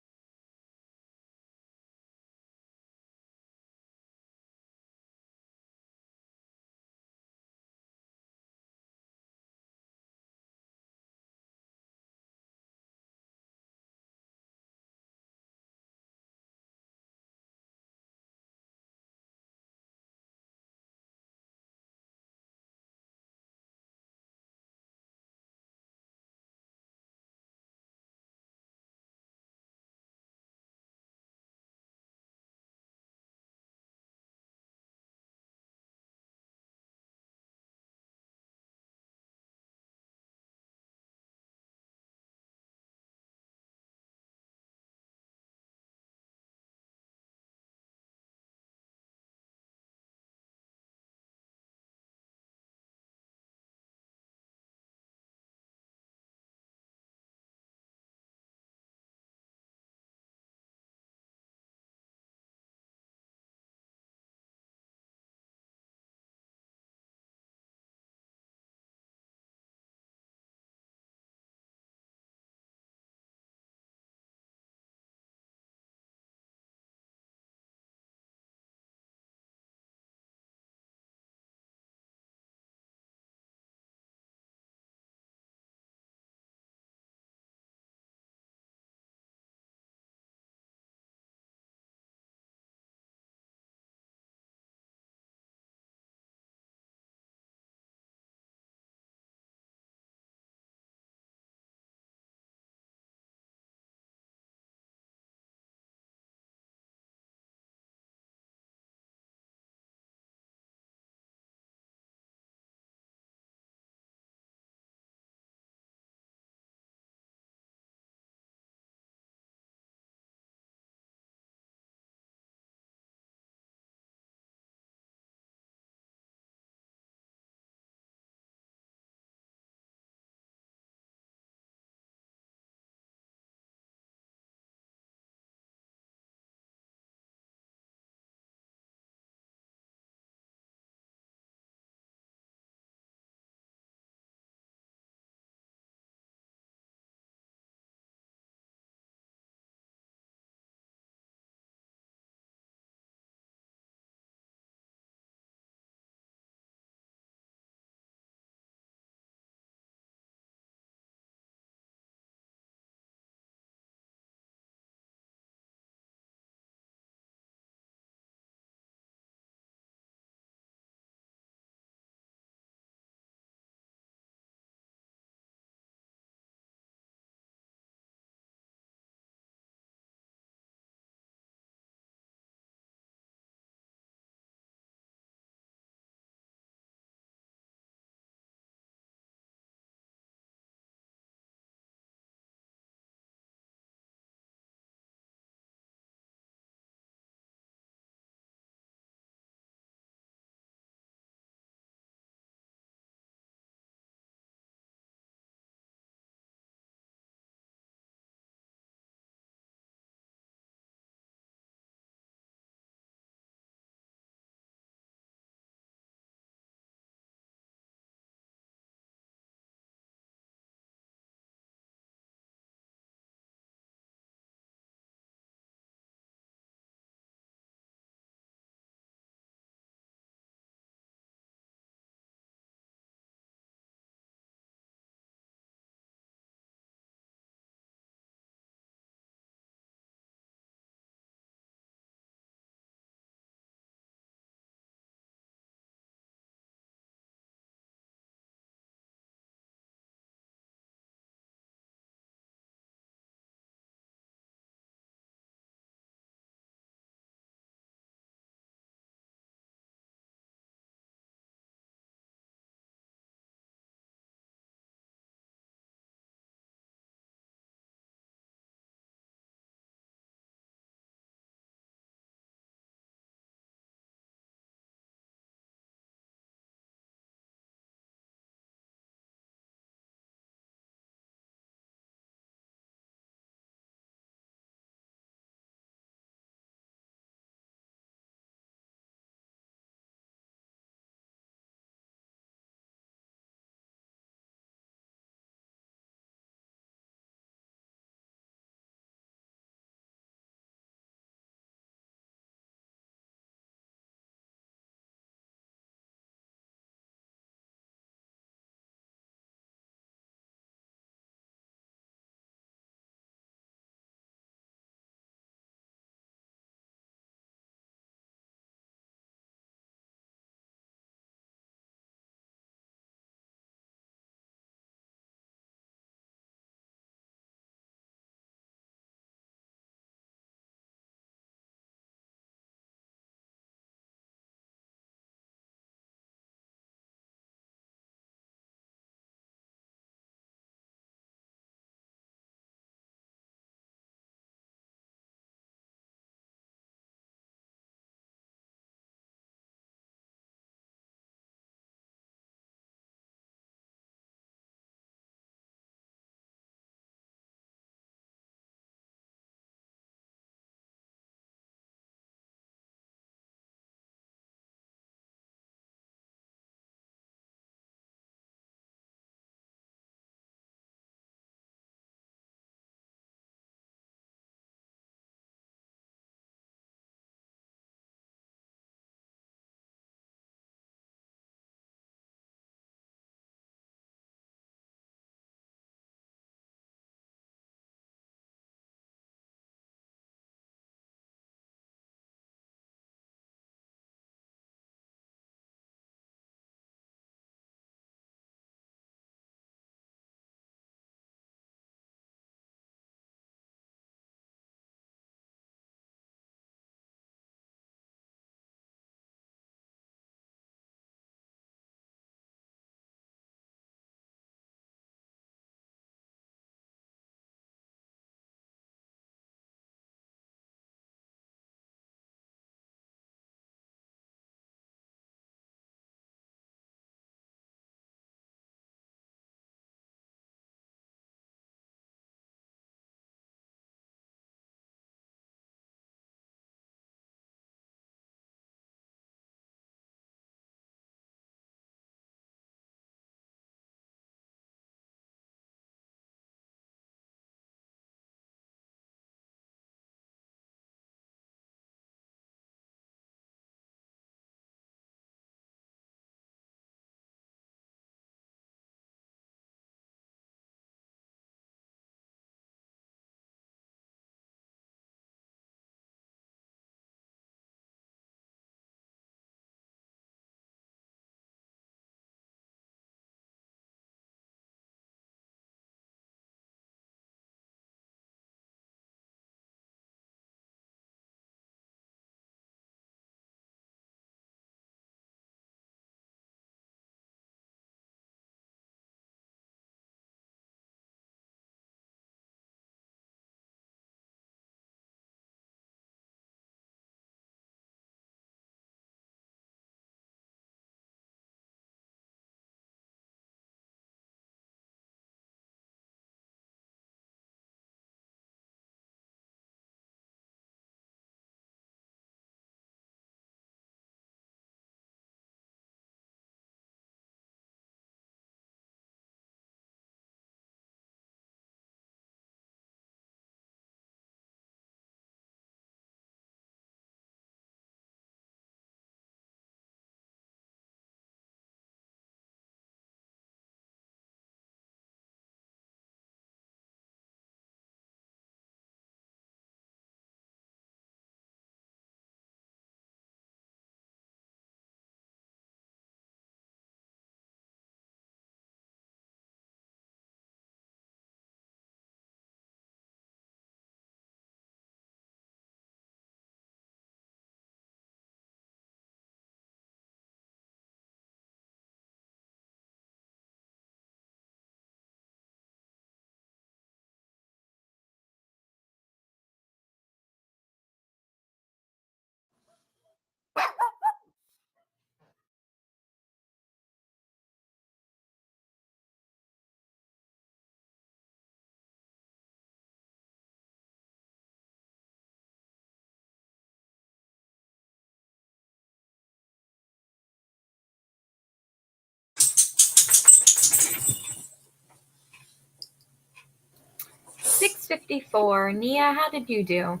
6:54. Nia, how did you do?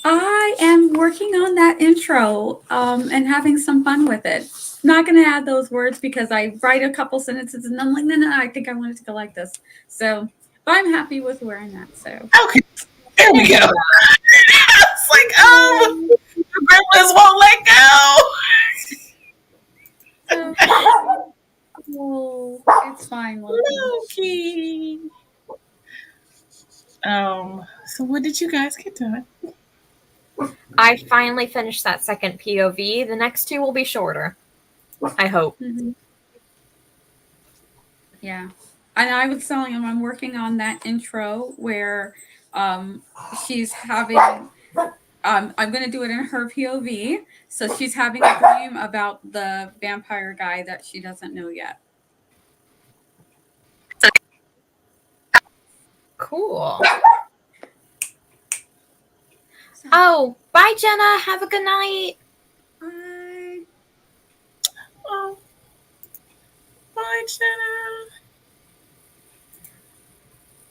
I am working on that intro and having some fun with it. Not going to add those words because I write a couple sentences and I'm like, no, I think I want it to go like this. So, but I'm happy with where I'm at. So, Okay, there we go. It's like, the gremlins won't let go. oh, it's fine, Loki. Loki. So what did you guys get done? I finally finished that second POV. The next two will be shorter. I hope. Mm-hmm. Yeah. And I was telling him I'm working on that intro where she's having I'm going to do it in her POV. So she's having a dream about the vampire guy that she doesn't know yet. Cool. Oh, bye, Jenna. Have a good night. Bye. Oh, bye, Jenna.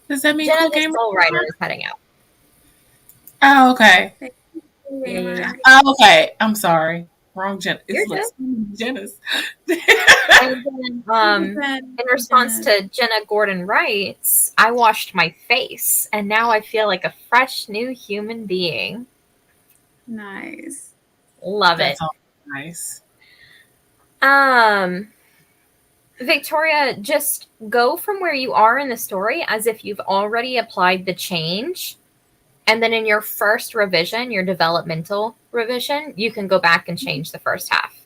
Does that mean Jenna, Cool the Gamer? Soul Rider is heading out. Oh, okay. Yeah. Oh, okay. I'm sorry. Wrong Jenna. You're It's Jenna's. And then, in response to Jenna Gordon writes, I washed my face, and now I feel like a fresh new human being. Nice. Love it. That's all nice. Victoria, just go from where you are in the story as if you've already applied the change. And then in your first revision, your developmental revision, you can go back and change the first half.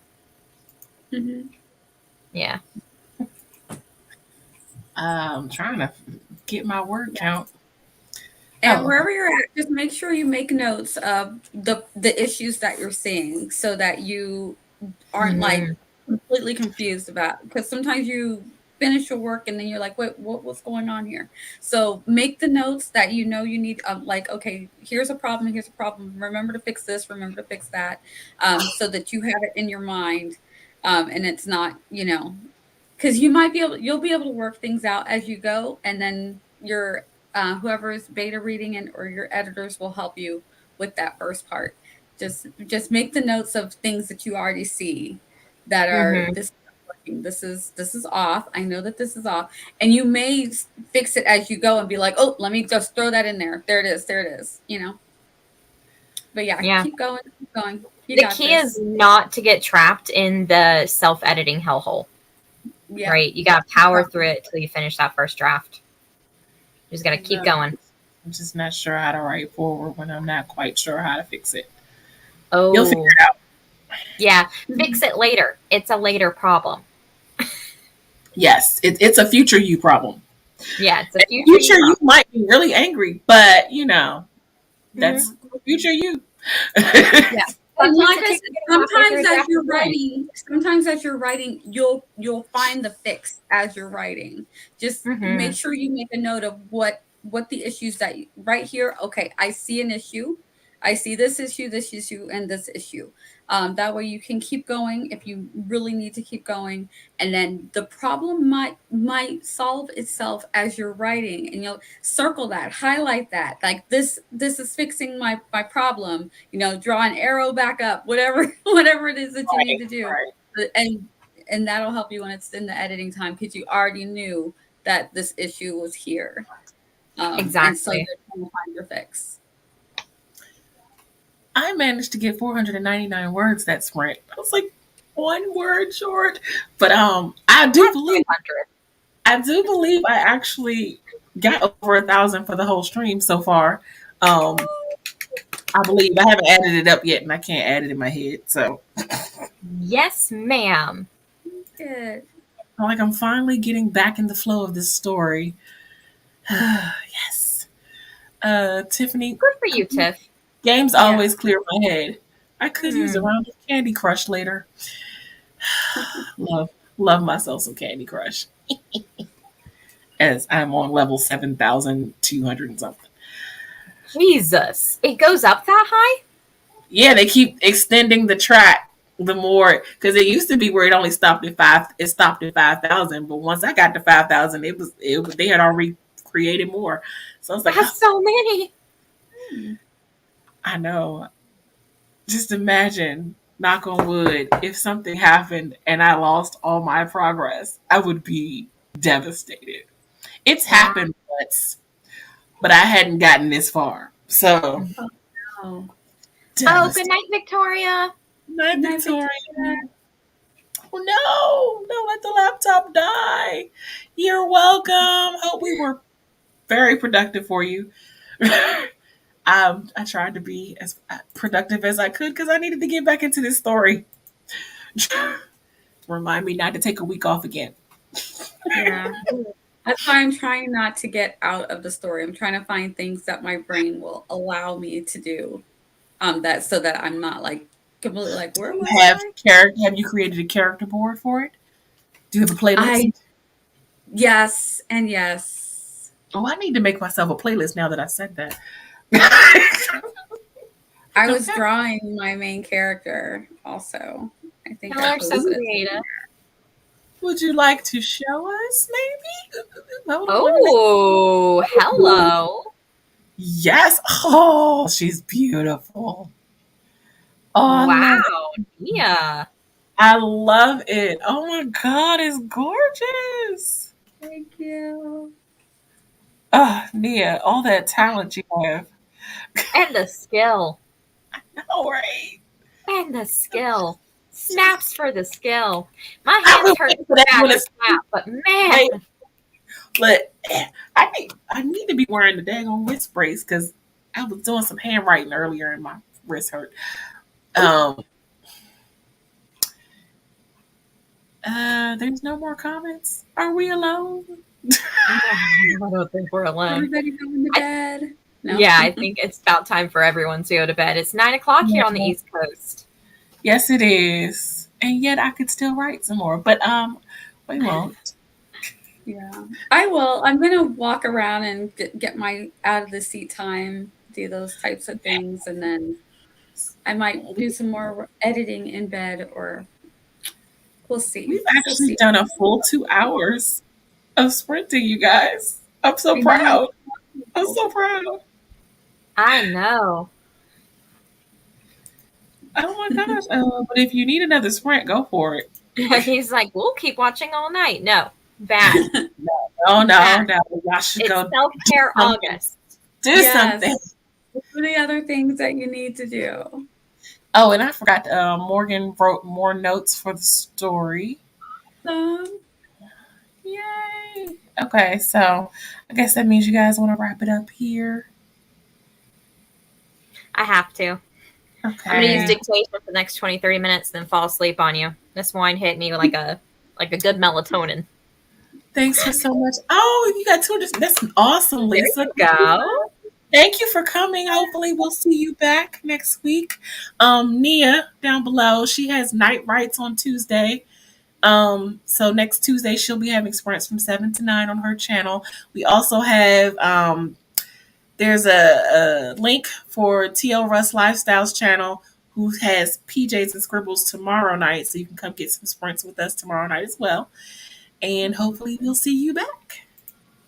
Mm-hmm. Yeah. I'm trying to get my word count. And wherever you're at, just make sure you make notes of the issues that you're seeing so that you aren't like completely confused about, because sometimes you finish your work and then you're like, what's going on here? So make the notes that you need, like, okay, here's a problem, remember to fix this, remember to fix that, so that you have it in your mind, and it's not, because you'll be able to work things out as you go, and then your whoever is beta reading it or your editors will help you with that first part. Just make the notes of things that you already see that are this is off. I know that this is off, and you may fix it as you go and be like, oh, let me just throw that in there. There it is. But yeah. Keep going. The key is not to get trapped in the self-editing hellhole. Yeah. Right? You got to power through it till you finish that first draft. You just got to keep going. I'm just not sure how to write forward when I'm not quite sure how to fix it. Oh. You'll figure it out. Yeah. Fix it later. It's a later problem. Yes. It's a future you problem. Yeah. It's a future you might be really angry, but, that's future you. Yeah. Sometimes as you're writing, you'll find the fix as you're writing. Just make sure you make a note of what the issues that right here. Okay, I see an issue. I see this issue, and this issue. That way you can keep going if you really need to keep going, and then the problem might solve itself as you're writing, and you'll circle that, highlight that, like this is fixing my problem. Draw an arrow back up, whatever it is that you need to do, and that'll help you when it's in the editing time, because you already knew that this issue was here. Exactly. And so you're trying to find your fix. I managed to get 499 words that sprint. I was like 1 word short, but I do believe I actually got over 1,000 for the whole stream so far. I believe I haven't added it up yet, and I can't add it in my head. So, yes, ma'am. Good. I'm finally getting back in the flow of this story. Yes. Tiffany. Good for you, Tiff. Games always clear my head. I could use a round of Candy Crush later. Love myself some Candy Crush. As I'm on level 7,200 and something. Jesus. It goes up that high? Yeah, they keep extending the track the more, because it used to be where it only stopped at 5. It stopped at 5,000, but once I got to 5,000, they had already created more. So I was like, That's so many. I know. Just imagine, knock on wood, if something happened and I lost all my progress, I would be devastated. It's Wow. happened once, but I hadn't gotten this far. So, Oh, Oh, good night, Victoria. Night, Night, Victoria. Victoria. Oh, no, don't let the laptop die. You're welcome. Hope we were very productive for you. I tried to be as productive as I could because I needed to get back into this story. Remind me not to take a week off again. Yeah. That's why I'm trying not to get out of the story. I'm trying to find things that my brain will allow me to do. That so that I'm not like completely like, where was Have you created a character board for it? Do you have a playlist? Yes and yes. Oh, I need to make myself a playlist now that I said that. I was drawing my main character also. I think Y'all are so creative. Would you like to show us, maybe? Oh, hello. Yes. Oh, she's beautiful. Oh, Wow, Nia. I love it. Oh my God, it's gorgeous. Thank you. Oh, Nia, all that talent you have. And the skill. All right. And the skill. Snaps for the skill. My hands hurt for that snap, but man. But I need to be wearing the daggone wrist brace because I was doing some handwriting earlier and my wrist hurt. There's no more comments. Are we alone? I don't think we're alone. Everybody going to bed? No? Yeah, I think it's about time for everyone to go to bed. It's 9 o'clock here on the East Coast. Yes, it is. And yet I could still write some more, but we won't. Yeah, I will. I'm gonna walk around and get my out of the seat time, do those types of things, and then I might do some more editing in bed, or we'll see. We've actually done a full 2 hours of sprinting, you guys. I'm so proud. I'm so proud. I know. Oh my gosh. But if you need another sprint, go for it. He's like, we'll keep watching all night. No, bad. No. Y'all should it's go. Self-care August. Do something. What are the other things that you need to do? Oh, and I forgot. Morgan wrote more notes for the story. Yay. Okay, so I guess that means you guys want to wrap it up here. I have to. Okay. I'm gonna use dictation for the next 23 minutes, then fall asleep on you. This wine hit me like a good melatonin. Thanks for so much. Oh, you got 200. That's awesome, Lisa. There you go. Thank you for coming. Hopefully we'll see you back next week. Nia down below, she has night rights on Tuesday. So next Tuesday she'll be having sprints from 7 to 9 on her channel. We also have there's a link for TL Russ Lifestyles channel, who has PJs and Scribbles tomorrow night, so you can come get some sprints with us tomorrow night as well. And hopefully we'll see you back.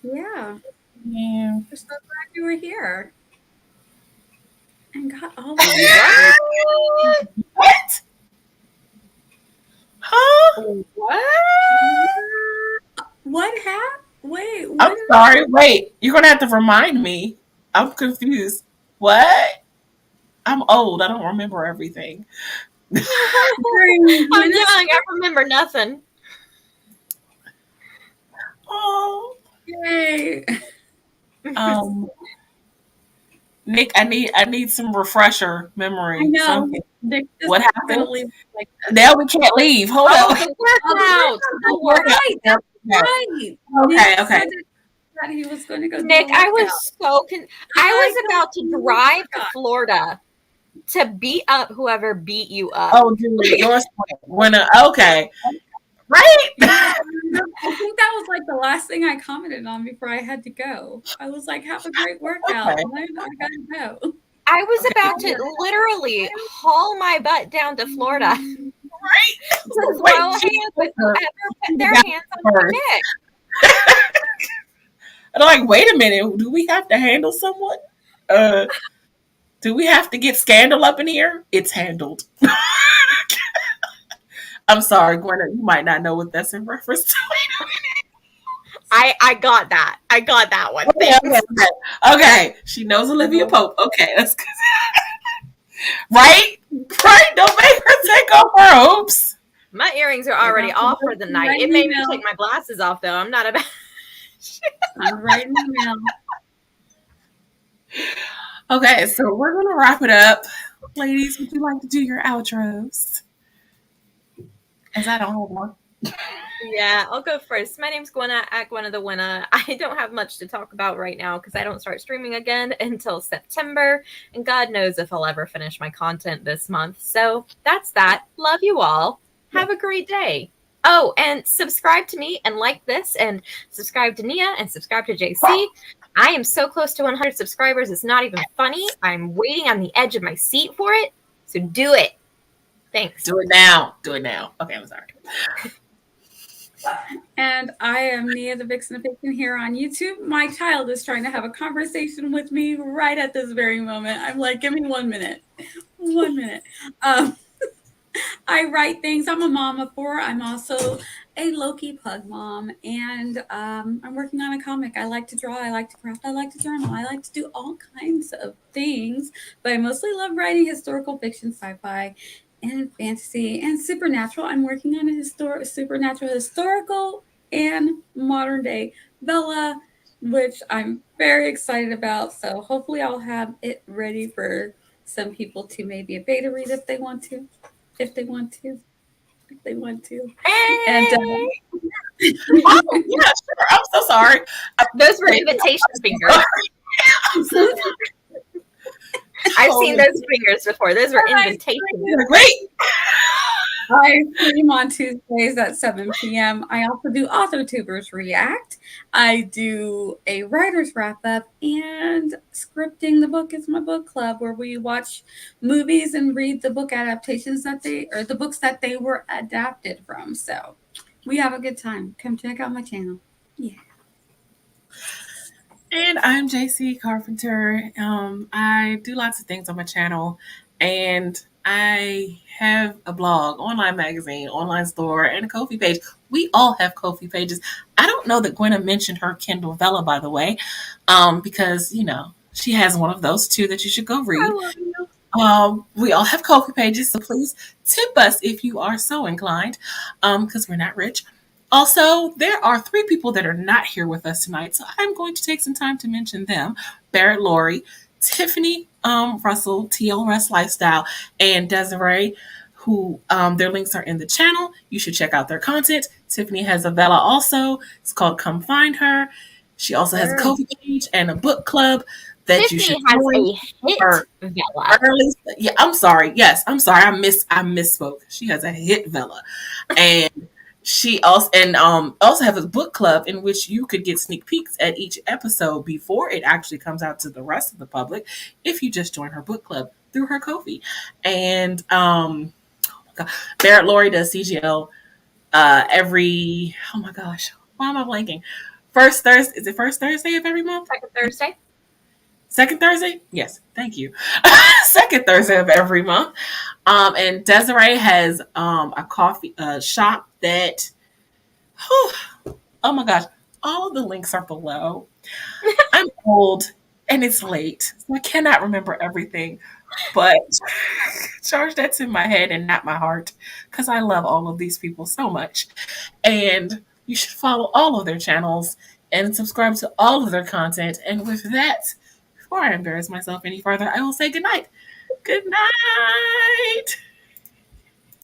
Yeah. Yeah. We're so glad you were here. And got all the What? Huh? What happened? Wait. I'm sorry. Wait, you're gonna have to remind me. I'm confused. What? I'm old. I don't remember everything. I'm young. I remember nothing. Oh, yay! Nick, I need some refresher memory. I know. Something. Nick, What happened? leave, like, Now we can't leave. Hold up. The workout. Right. Okay. That he was going to go. Nick, I was I was about to drive to Florida to beat up whoever beat you up. Oh, dude, yours winner. Okay. Right? I think that was like the last thing I commented on before I had to go. I was like, have a great workout. Okay. I gotta go. I was about to literally haul my butt down to Florida. Right? To throw hands with whoever put their hands on my neck. And I'm like, wait a minute, do we have to handle someone? Uh, do we have to get scandal up in here? It's handled. I'm sorry, Gwynna, you might not know what that's in reference to. I got that. I got that one. Okay, Thanks. okay. She knows Olivia Pope. Okay, that's good. Right? Right? Don't make her take off her hopes. My earrings are already off for the night. It made me take my glasses off, though. I'm not about. I'm writing email. Okay, so we're gonna wrap it up. Ladies, would you like to do your outros? As I don't have one. Yeah, I'll go first. My name's Gwynna at Gwynna the Winna. I don't have much to talk about right now because I don't start streaming again until September, and God knows if I'll ever finish my content this month. So that's that. Love you all. Have a great day. Oh, and subscribe to me and like this, and subscribe to Nia and subscribe to JC. I am so close to 100 subscribers. It's not even funny. I'm waiting on the edge of my seat for it. So do it. Thanks. Do it now. Do it now. Okay, I'm sorry. And I am Nia the Vixen of Fiction here on YouTube. My child is trying to have a conversation with me right at this very moment. I'm like, give me 1 minute. 1 minute. I write things. I'm a mom of 4. I'm also a Loki pug mom, and I'm working on a comic. I like to draw. I like to craft. I like to journal. I like to do all kinds of things, but I mostly love writing historical fiction, sci-fi, and fantasy, and supernatural. I'm working on a supernatural, historical, and modern day Bella, which I'm very excited about. So hopefully I'll have it ready for some people to maybe a beta read if they want to. If they want to. Hey! And Oh, yeah, sure. I'm so sorry. Those were invitation fingers. I've seen those fingers before. Those were invitations. Wait. I stream on Tuesdays at 7 p.m. I also do AuthorTubers React. I do a writer's wrap-up, and Scripting the Book is my book club where we watch movies and read the book adaptations the books that they were adapted from. So we have a good time. Come check out my channel. Yeah. And I'm JC Carpenter. I do lots of things on my channel, and I have a blog, online magazine, online store, and a Ko-fi page. We all have Ko-fi pages. I don't know that Gwynna mentioned her Kindle Vella, by the way, because, she has one of those too that you should go read. I love you. We all have Ko-fi pages, so please tip us if you are so inclined, because we're not rich. Also, there are 3 people that are not here with us tonight, so I'm going to take some time to mention them. Barrett Laurie, Tiffany Russell, TLRS Lifestyle, and Desiree, who their links are in the channel. You should check out their content. Tiffany has a Vella also. It's called Come Find Her. She also has a Ko-fi page and a book club that Tiffany you should has join. a hit Vella. Yeah, I'm sorry. Yes, I'm sorry. I misspoke. She has a hit Vella. And she also has a book club in which you could get sneak peeks at each episode before it actually comes out to the rest of the public if you just join her book club through her Ko-fi. And oh my God, Barrett Laurie does CGL every, oh my gosh, why am I blanking? First Thursday, is it first Thursday of every month? Second Thursday. Second Thursday? Yes, thank you. Second Thursday of every month. And Desiree has a coffee shop that, oh my gosh, all of the links are below. I'm old and it's late, so I cannot remember everything, but charge that to my head and not my heart, because I love all of these people so much. And you should follow all of their channels and subscribe to all of their content. And with that, before I embarrass myself any further, I will say good night. Good night.